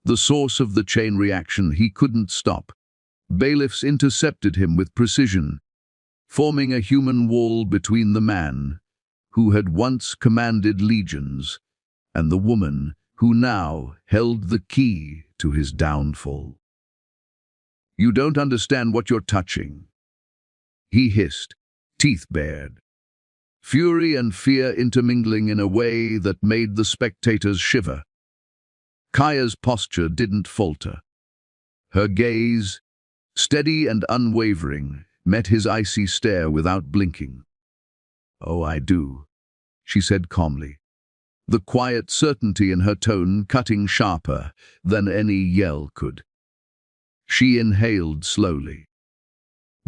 The source of the chain reaction he couldn't stop. Bailiffs intercepted him with precision, forming a human wall between the man who had once commanded legions and the woman who now held the key to his downfall. "You don't understand what you're touching," he hissed, teeth bared, fury and fear intermingling in a way that made the spectators shiver. Kaya's posture didn't falter. Her gaze, steady and unwavering, met his icy stare without blinking. "Oh, I do," she said calmly, the quiet certainty in her tone cutting sharper than any yell could. She inhaled slowly,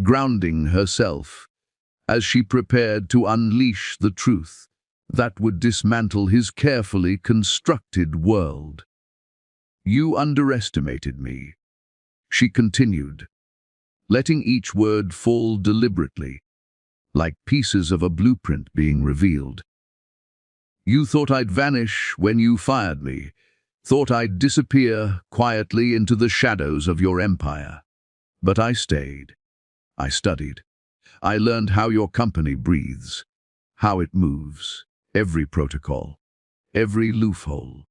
grounding herself as she prepared to unleash the truth that would dismantle his carefully constructed world. "You underestimated me," she continued, letting each word fall deliberately, like pieces of a blueprint being revealed. "You thought I'd vanish when you fired me, thought I'd disappear quietly into the shadows of your empire. But I stayed. I studied. I learned how your company breathes, how it moves, every protocol, every loophole,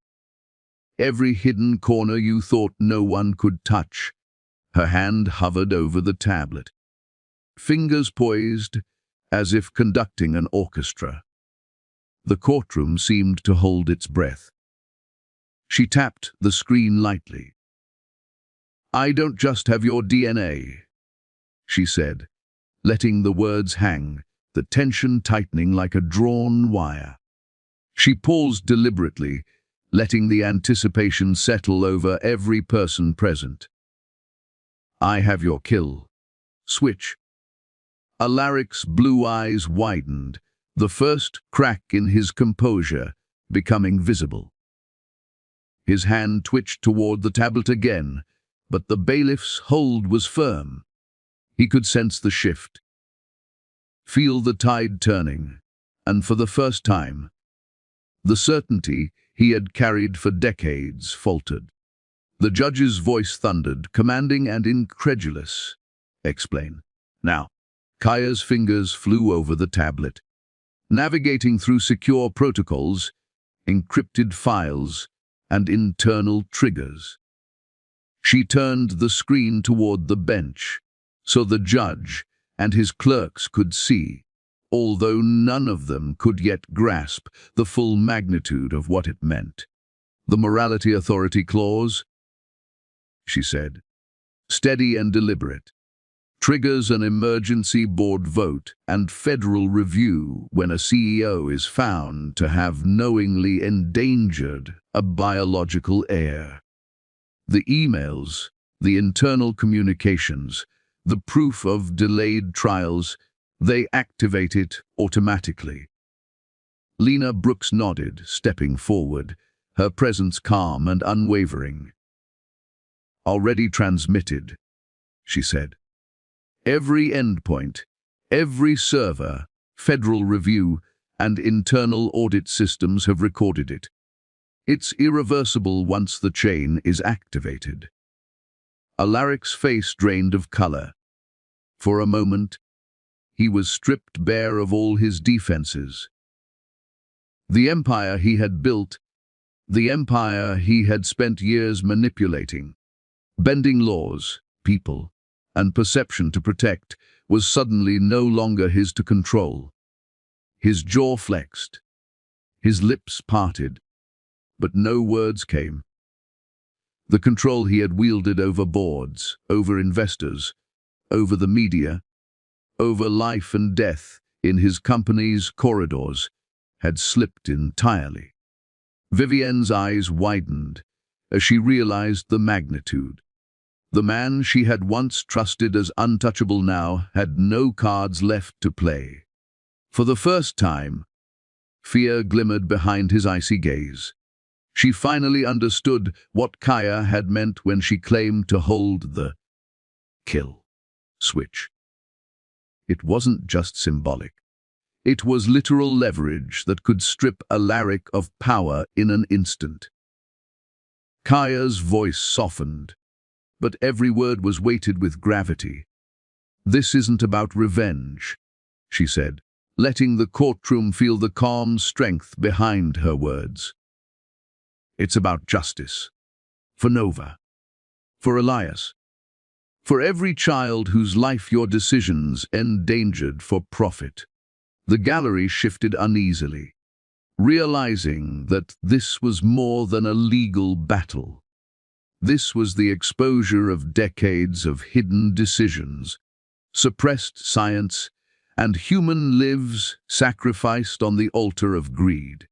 every hidden corner you thought no one could touch." Her hand hovered over the tablet, fingers poised as if conducting an orchestra. The courtroom seemed to hold its breath. She tapped the screen lightly. "I don't just have your DNA," she said, letting the words hang, the tension tightening like a drawn wire. She paused deliberately, letting the anticipation settle over every person present. "I have your kill switch." Alaric's blue eyes widened, the first crack in his composure becoming visible. His hand twitched toward the tablet again, but the bailiff's hold was firm. He could sense the shift, feel the tide turning, and for the first time, the certainty he had carried for decades faltered. The judge's voice thundered, commanding and incredulous. "Explain." Now. Kaya's fingers flew over the tablet, navigating through secure protocols, encrypted files, and internal triggers. She turned the screen toward the bench, so the judge and his clerks could see, although none of them could yet grasp the full magnitude of what it meant. "The Morality Authority Clause," she said, steady and deliberate, "triggers an emergency board vote and federal review when a CEO is found to have knowingly endangered a biological heir. The emails, the internal communications, the proof of delayed trials, they activate it automatically. Lena Brooks nodded, stepping forward, her presence calm and unwavering. "Already transmitted," she said. "Every endpoint, every server, Federal Review, and internal audit systems have recorded it. It's irreversible once the chain is activated." Alaric's face drained of color. For a moment, he was stripped bare of all his defenses. The empire he had built, the empire he had spent years manipulating, bending laws, people, and perception to protect, was suddenly no longer his to control. His jaw flexed, his lips parted, but no words came. The control he had wielded over boards, over investors, over the media, over life and death in his company's corridors, had slipped entirely. Vivienne's eyes widened as she realized the magnitude. The man she had once trusted as untouchable now had no cards left to play. For the first time, fear glimmered behind his icy gaze. She finally understood what Kaya had meant when she claimed to hold the kill switch. It wasn't just symbolic. It was literal leverage that could strip Alaric of power in an instant. Kaya's voice softened, but every word was weighted with gravity. "This isn't about revenge," she said, letting the courtroom feel the calm strength behind her words. "It's about justice. For Nova. For Elias. For every child whose life your decisions endangered for profit." The gallery shifted uneasily, realizing that this was more than a legal battle. This was the exposure of decades of hidden decisions, suppressed science, and human lives sacrificed on the altar of greed.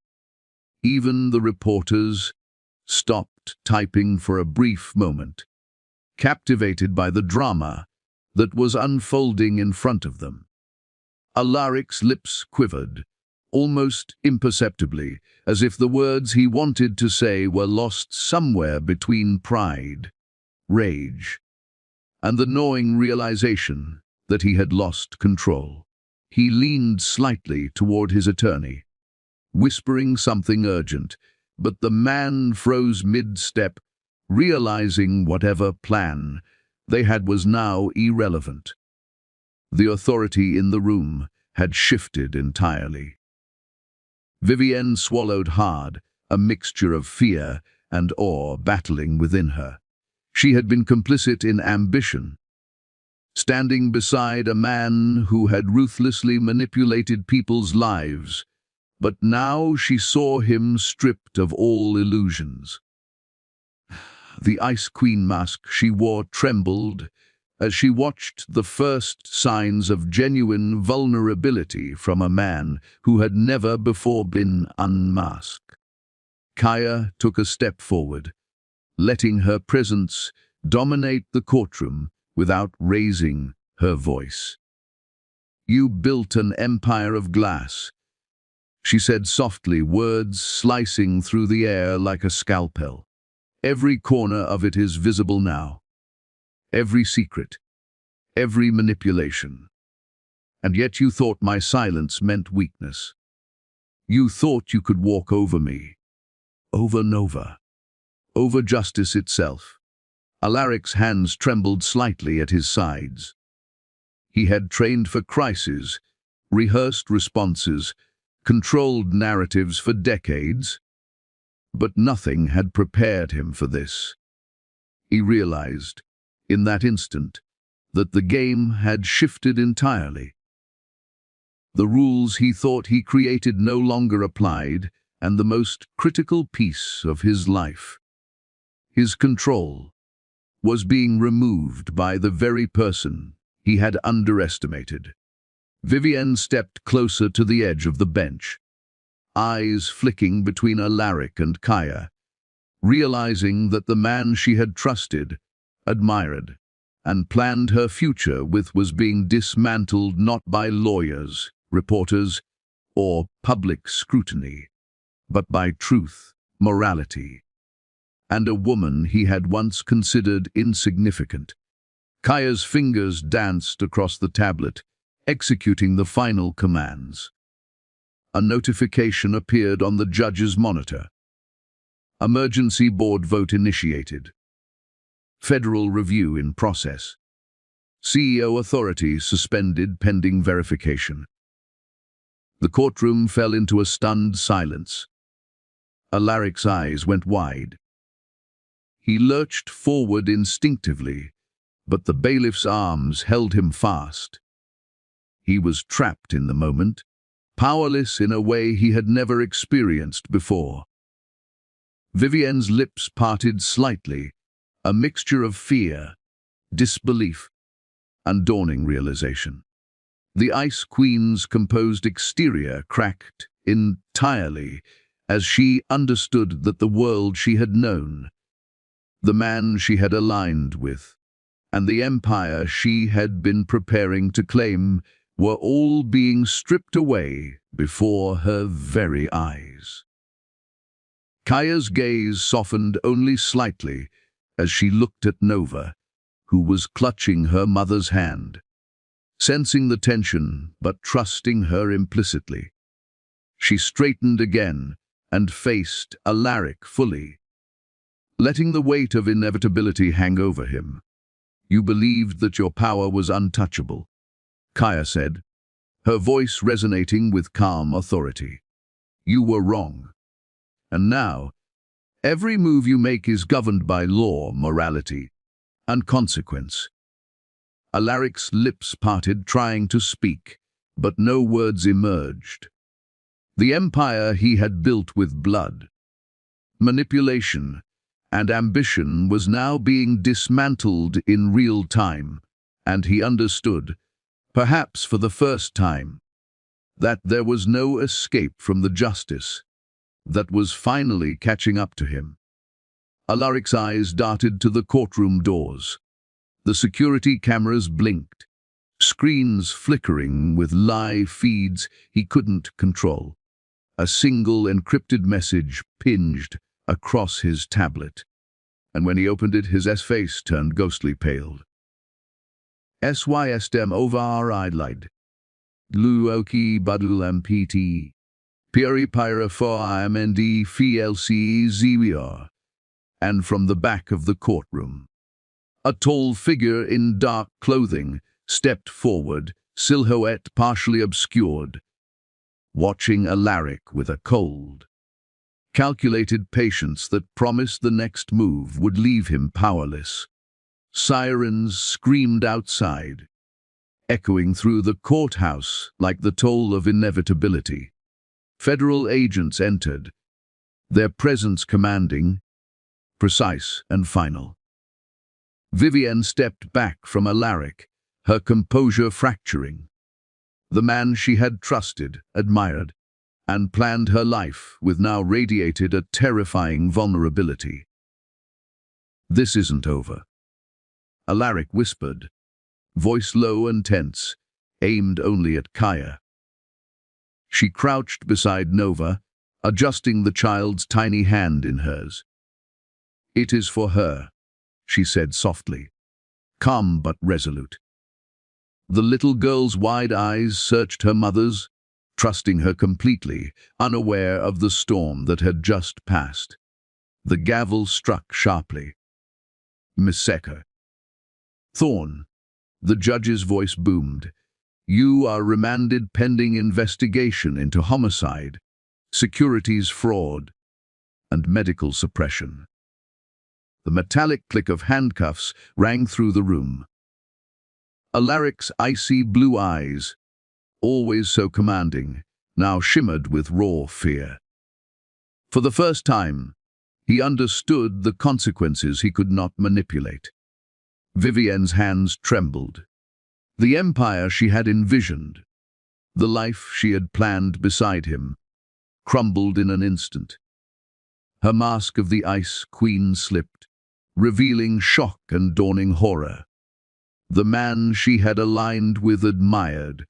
Even the reporters stopped typing for a brief moment, captivated by the drama that was unfolding in front of them. Alaric's lips quivered, almost imperceptibly, as if the words he wanted to say were lost somewhere between pride, rage, and the gnawing realization that he had lost control. He leaned slightly toward his attorney, whispering something urgent, but the man froze mid-step, realizing whatever plan they had was now irrelevant. The authority in the room had shifted entirely. Vivienne swallowed hard, a mixture of fear and awe battling within her. She had been complicit in ambition, standing beside a man who had ruthlessly manipulated people's lives, but now she saw him stripped of all illusions. The Ice Queen mask she wore trembled as she watched the first signs of genuine vulnerability from a man who had never before been unmasked. Kaya took a step forward, letting her presence dominate the courtroom without raising her voice. "You built an empire of glass," she said softly, words slicing through the air like a scalpel. "Every corner of it is visible now. Every secret, every manipulation. And yet you thought my silence meant weakness. You thought you could walk over me, over Nova, over justice itself." Alaric's hands trembled slightly at his sides. He had trained for crises, rehearsed responses, controlled narratives for decades, but nothing had prepared him for this. He realized, in that instant, that the game had shifted entirely. The rules he thought he created no longer applied, and the most critical piece of his life, his control, was being removed by the very person he had underestimated. Vivienne stepped closer to the edge of the bench, eyes flicking between Alaric and Kaya, realizing that the man she had trusted, admired, and planned her future with was being dismantled not by lawyers, reporters, or public scrutiny, but by truth, morality, and a woman he had once considered insignificant. Kaya's fingers danced across the tablet, executing the final commands. A notification appeared on the judge's monitor. Emergency board vote initiated. Federal review in process. CEO authority suspended pending verification. The courtroom fell into a stunned silence. Alaric's eyes went wide. He lurched forward instinctively, but the bailiff's arms held him fast. He was trapped in the moment, powerless in a way he had never experienced before. Vivienne's lips parted slightly, a mixture of fear, disbelief, and dawning realization. The Ice Queen's composed exterior cracked entirely as she understood that the world she had known, the man she had aligned with, and the empire she had been preparing to claim were all being stripped away before her very eyes. Kaya's gaze softened only slightly as she looked at Nova, who was clutching her mother's hand, sensing the tension but trusting her implicitly. She straightened again and faced Alaric fully, letting the weight of inevitability hang over him. "You believed that your power was untouchable," Kaya said, her voice resonating with calm authority. "You were wrong. And now, every move you make is governed by law, morality, and consequence." Alaric's lips parted, trying to speak, but no words emerged. The empire he had built with blood, manipulation, and ambition was now being dismantled in real time, and he understood, perhaps for the first time, that there was no escape from the justice that was finally catching up to him. Alaric's eyes darted to the courtroom doors. The security cameras blinked, screens flickering with live feeds he couldn't control. A single encrypted message pinged across his tablet, and when he opened it, his face turned ghostly pale. "System override. Luoki badul mpt. Piri pyra for imnd Fiancée ZWR." And from the back of the courtroom, a tall figure in dark clothing stepped forward, silhouette partially obscured, watching Alaric with a cold, calculated patience that promised the next move would leave him powerless. Sirens screamed outside, echoing through the courthouse like the toll of inevitability. Federal agents entered, their presence commanding, precise and final. Vivienne stepped back from Alaric, her composure fracturing. The man she had trusted, admired, and planned her life with now radiated a terrifying vulnerability. "This isn't over," Alaric whispered, voice low and tense, aimed only at Kaya. She crouched beside Nova, adjusting the child's tiny hand in hers. "It is for her," she said softly, calm but resolute. The little girl's wide eyes searched her mother's, trusting her completely, unaware of the storm that had just passed. The gavel struck sharply. "Miss Secker." "Thorne," the judge's voice boomed, "you are remanded pending investigation into homicide, securities fraud, and medical suppression." The metallic click of handcuffs rang through the room. Alaric's icy blue eyes, always so commanding, now shimmered with raw fear. For the first time, he understood the consequences he could not manipulate. Vivienne's hands trembled. The empire she had envisioned, the life she had planned beside him, crumbled in an instant. Her mask of the Ice Queen slipped, revealing shock and dawning horror. The man she had aligned with, admired,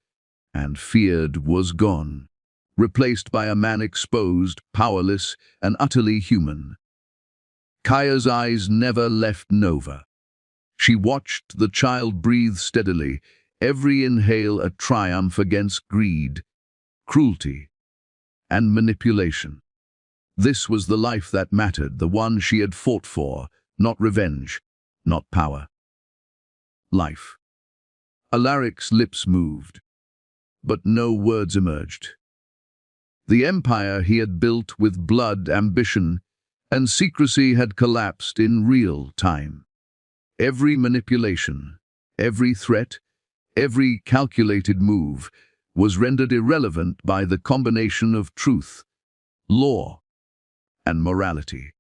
and feared was gone, replaced by a man exposed, powerless, and utterly human. Kaya's eyes never left Nova. She watched the child breathe steadily, every inhale a triumph against greed, cruelty, and manipulation. This was the life that mattered, the one she had fought for, not revenge, not power. Life. Alaric's lips moved, but no words emerged. The empire he had built with blood, ambition, and secrecy had collapsed in real time. Every manipulation, every threat, every calculated move was rendered irrelevant by the combination of truth, law, and morality.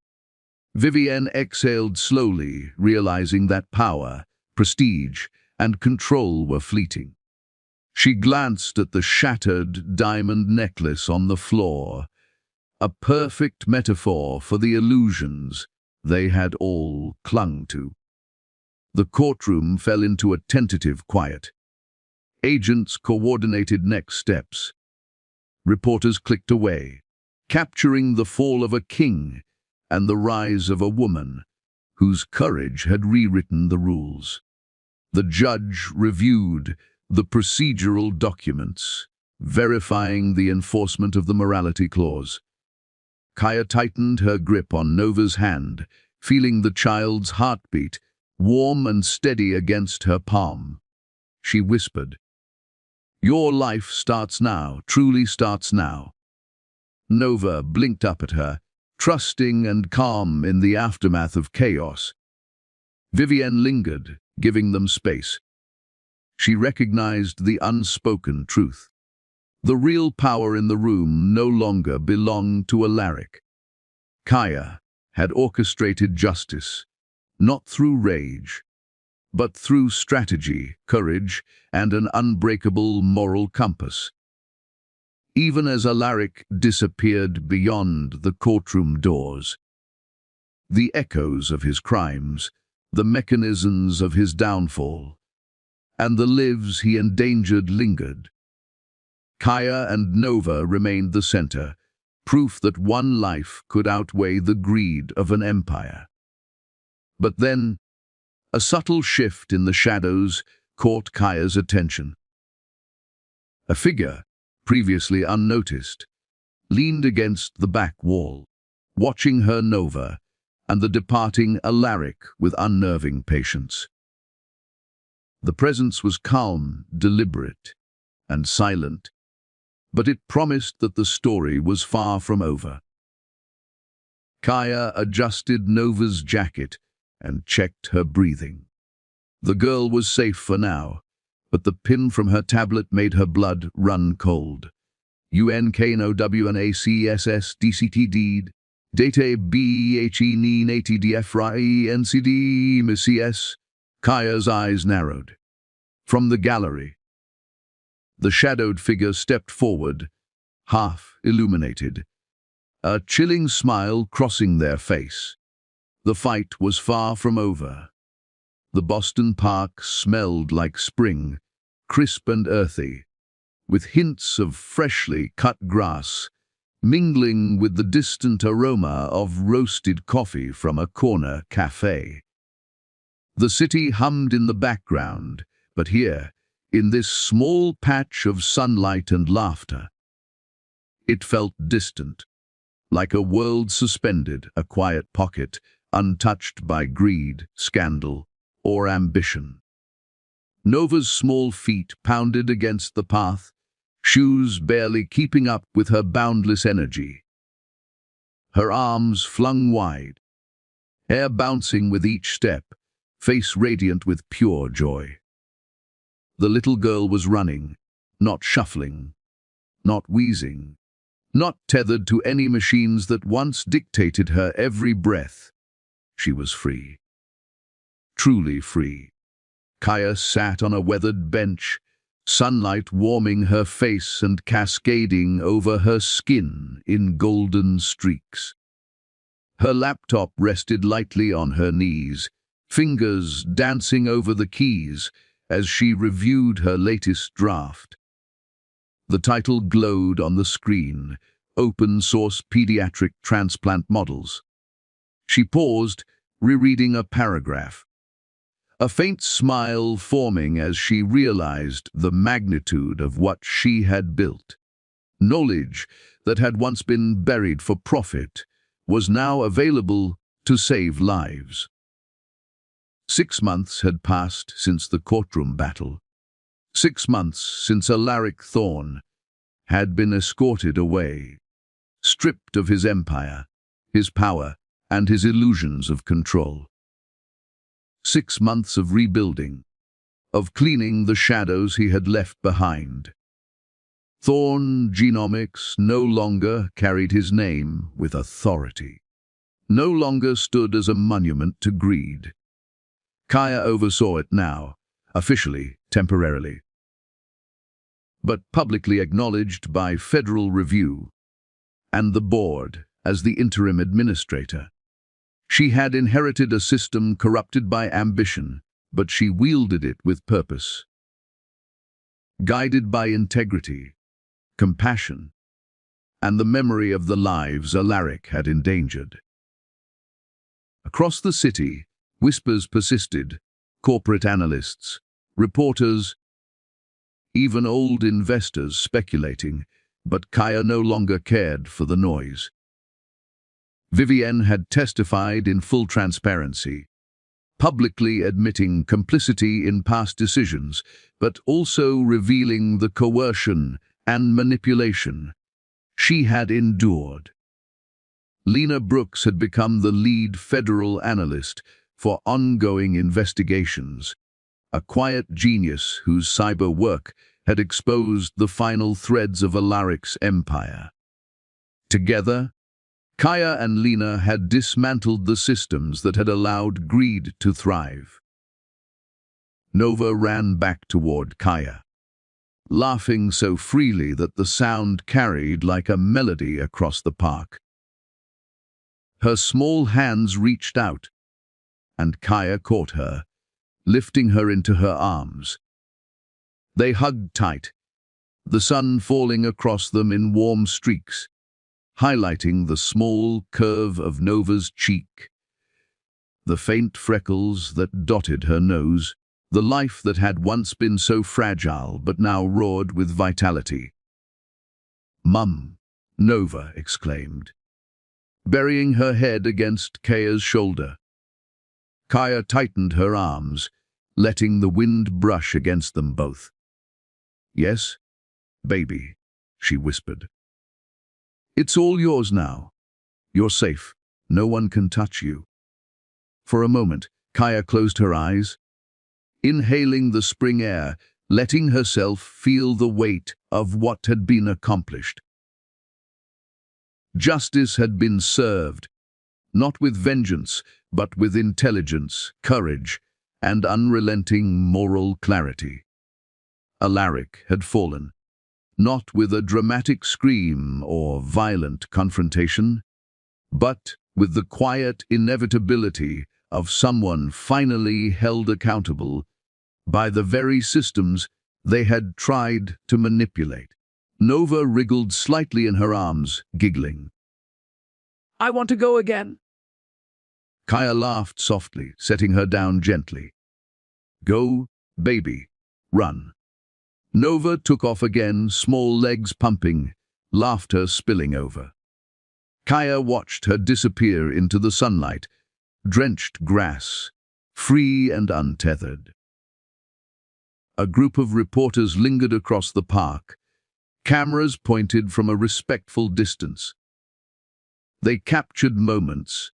Vivienne exhaled slowly, realizing that power, prestige, and control were fleeting. She glanced at the shattered diamond necklace on the floor, a perfect metaphor for the illusions they had all clung to. The courtroom fell into a tentative quiet. Agents coordinated next steps. Reporters clicked away, capturing the fall of a king and the rise of a woman whose courage had rewritten the rules. The judge reviewed the procedural documents, verifying the enforcement of the morality clause. Kaya tightened her grip on Nova's hand, feeling the child's heartbeat, warm and steady against her palm. She whispered, "Your life starts now, truly starts now." Nova blinked up at her, trusting and calm in the aftermath of chaos. Vivienne lingered, giving them space. She recognized the unspoken truth. The real power in the room no longer belonged to Alaric. Kaya had orchestrated justice, not through rage, but through strategy, courage, and an unbreakable moral compass. Even as Alaric disappeared beyond the courtroom doors, the echoes of his crimes, the mechanisms of his downfall, and the lives he endangered lingered. Kaya and Nova remained the center, proof that one life could outweigh the greed of an empire. But then, a subtle shift in the shadows caught Kaya's attention. A figure, previously unnoticed, leaned against the back wall, watching her Nova and the departing Alaric with unnerving patience. The presence was calm, deliberate, and silent, but it promised that the story was far from over. Kaya adjusted Nova's jacket and checked her breathing. The girl was safe for now, but the pin from her tablet made her blood run cold. UNKNOWNACSS Data BEHE NCD MCS. Kaya's eyes narrowed. From the gallery, the shadowed figure stepped forward, half illuminated, a chilling smile crossing their face. The fight was far from over. The Boston Park smelled like spring, crisp and earthy, with hints of freshly cut grass, mingling with the distant aroma of roasted coffee from a corner cafe. The city hummed in the background, but here, in this small patch of sunlight and laughter, it felt distant, like a world suspended, a quiet pocket, untouched by greed, scandal, or ambition. Nova's small feet pounded against the path, shoes barely keeping up with her boundless energy. Her arms flung wide, hair bouncing with each step, face radiant with pure joy. The little girl was running, not shuffling, not wheezing, not tethered to any machines that once dictated her every breath. She was free. Truly free. Kaya sat on a weathered bench, sunlight warming her face and cascading over her skin in golden streaks. Her laptop rested lightly on her knees, fingers dancing over the keys as she reviewed her latest draft. The title glowed on the screen, Open Source Pediatric Transplant Models. She paused, rereading a paragraph. A faint smile forming as she realized the magnitude of what she had built. Knowledge that had once been buried for profit was now available to save lives. 6 months had passed since the courtroom battle. 6 months since Alaric Thorne had been escorted away, stripped of his empire, his power, and his illusions of control. 6 months of rebuilding, of cleaning the shadows he had left behind. Thorne Genomics no longer carried his name with authority, no longer stood as a monument to greed. Kaya oversaw it now, officially, temporarily, but publicly acknowledged by Federal Review and the board as the interim administrator. She had inherited a system corrupted by ambition, but she wielded it with purpose. Guided by integrity, compassion, and the memory of the lives Alaric had endangered. Across the city, whispers persisted, corporate analysts, reporters, even old investors speculating, but Kaya no longer cared for the noise. Vivienne had testified in full transparency, publicly admitting complicity in past decisions, but also revealing the coercion and manipulation she had endured. Lena Brooks had become the lead federal analyst for ongoing investigations, a quiet genius whose cyber work had exposed the final threads of Alaric's empire. Together, Kaya and Lena had dismantled the systems that had allowed greed to thrive. Nova ran back toward Kaya, laughing so freely that the sound carried like a melody across the park. Her small hands reached out, and Kaya caught her, lifting her into her arms. They hugged tight, the sun falling across them in warm streaks, highlighting the small curve of Nova's cheek, the faint freckles that dotted her nose, the life that had once been so fragile but now roared with vitality. "Mum," Nova exclaimed, burying her head against Kaya's shoulder. Kaya tightened her arms, letting the wind brush against them both. "Yes, baby," she whispered. "It's all yours now. You're safe. No one can touch you." For a moment, Kaya closed her eyes, inhaling the spring air, letting herself feel the weight of what had been accomplished. Justice had been served, not with vengeance, but with intelligence, courage, and unrelenting moral clarity. Alaric had fallen, not with a dramatic scream or violent confrontation, but with the quiet inevitability of someone finally held accountable by the very systems they had tried to manipulate. Nova wriggled slightly in her arms, giggling. "I want to go again." Kaya laughed softly, setting her down gently. "Go, baby, run." Nova took off again, small legs pumping, laughter spilling over. Kaya watched her disappear into the sunlight, drenched grass, free and untethered. A group of reporters lingered across the park, cameras pointed from a respectful distance. They captured moments,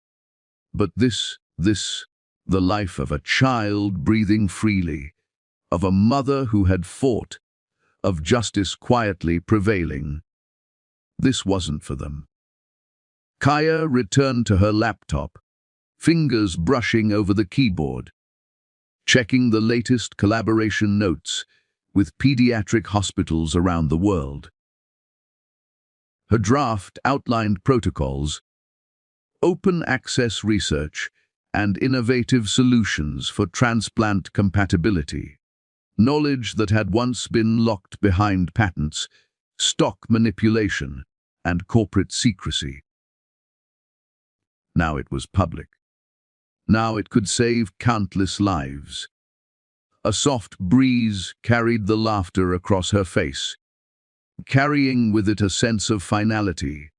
but this, the life of a child breathing freely, of a mother who had fought, of justice quietly prevailing. This wasn't for them. Kaya returned to her laptop, fingers brushing over the keyboard, checking the latest collaboration notes with pediatric hospitals around the world. Her draft outlined protocols, open access research, and innovative solutions for transplant compatibility. Knowledge that had once been locked behind patents, stock manipulation, and corporate secrecy. Now it was public. Now it could save countless lives. A soft breeze carried the laughter across her face, carrying with it a sense of finality,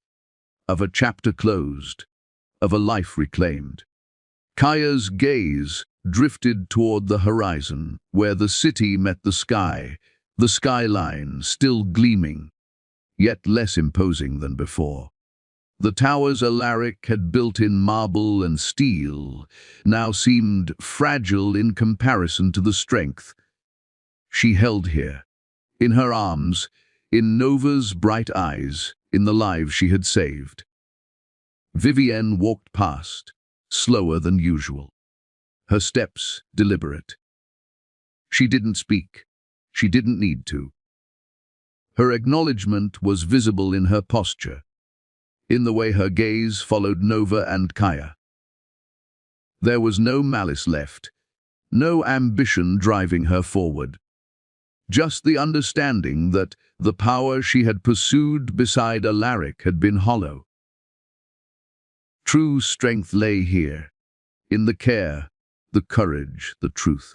of a chapter closed, of a life reclaimed. Kaya's gaze drifted toward the horizon, where the city met the skyline still gleaming, yet less imposing than before. The towers Alaric had built in marble and steel now seemed fragile in comparison to the strength she held here, in her arms, in Nova's bright eyes, in the lives she had saved. Vivienne walked past, slower than usual, her steps deliberate. She didn't speak. She didn't need to. Her acknowledgement was visible in her posture, in the way her gaze followed Nova and Kaya. There was no malice left, no ambition driving her forward. Just the understanding that the power she had pursued beside Alaric had been hollow. True strength lay here, in the care, the courage, the truth.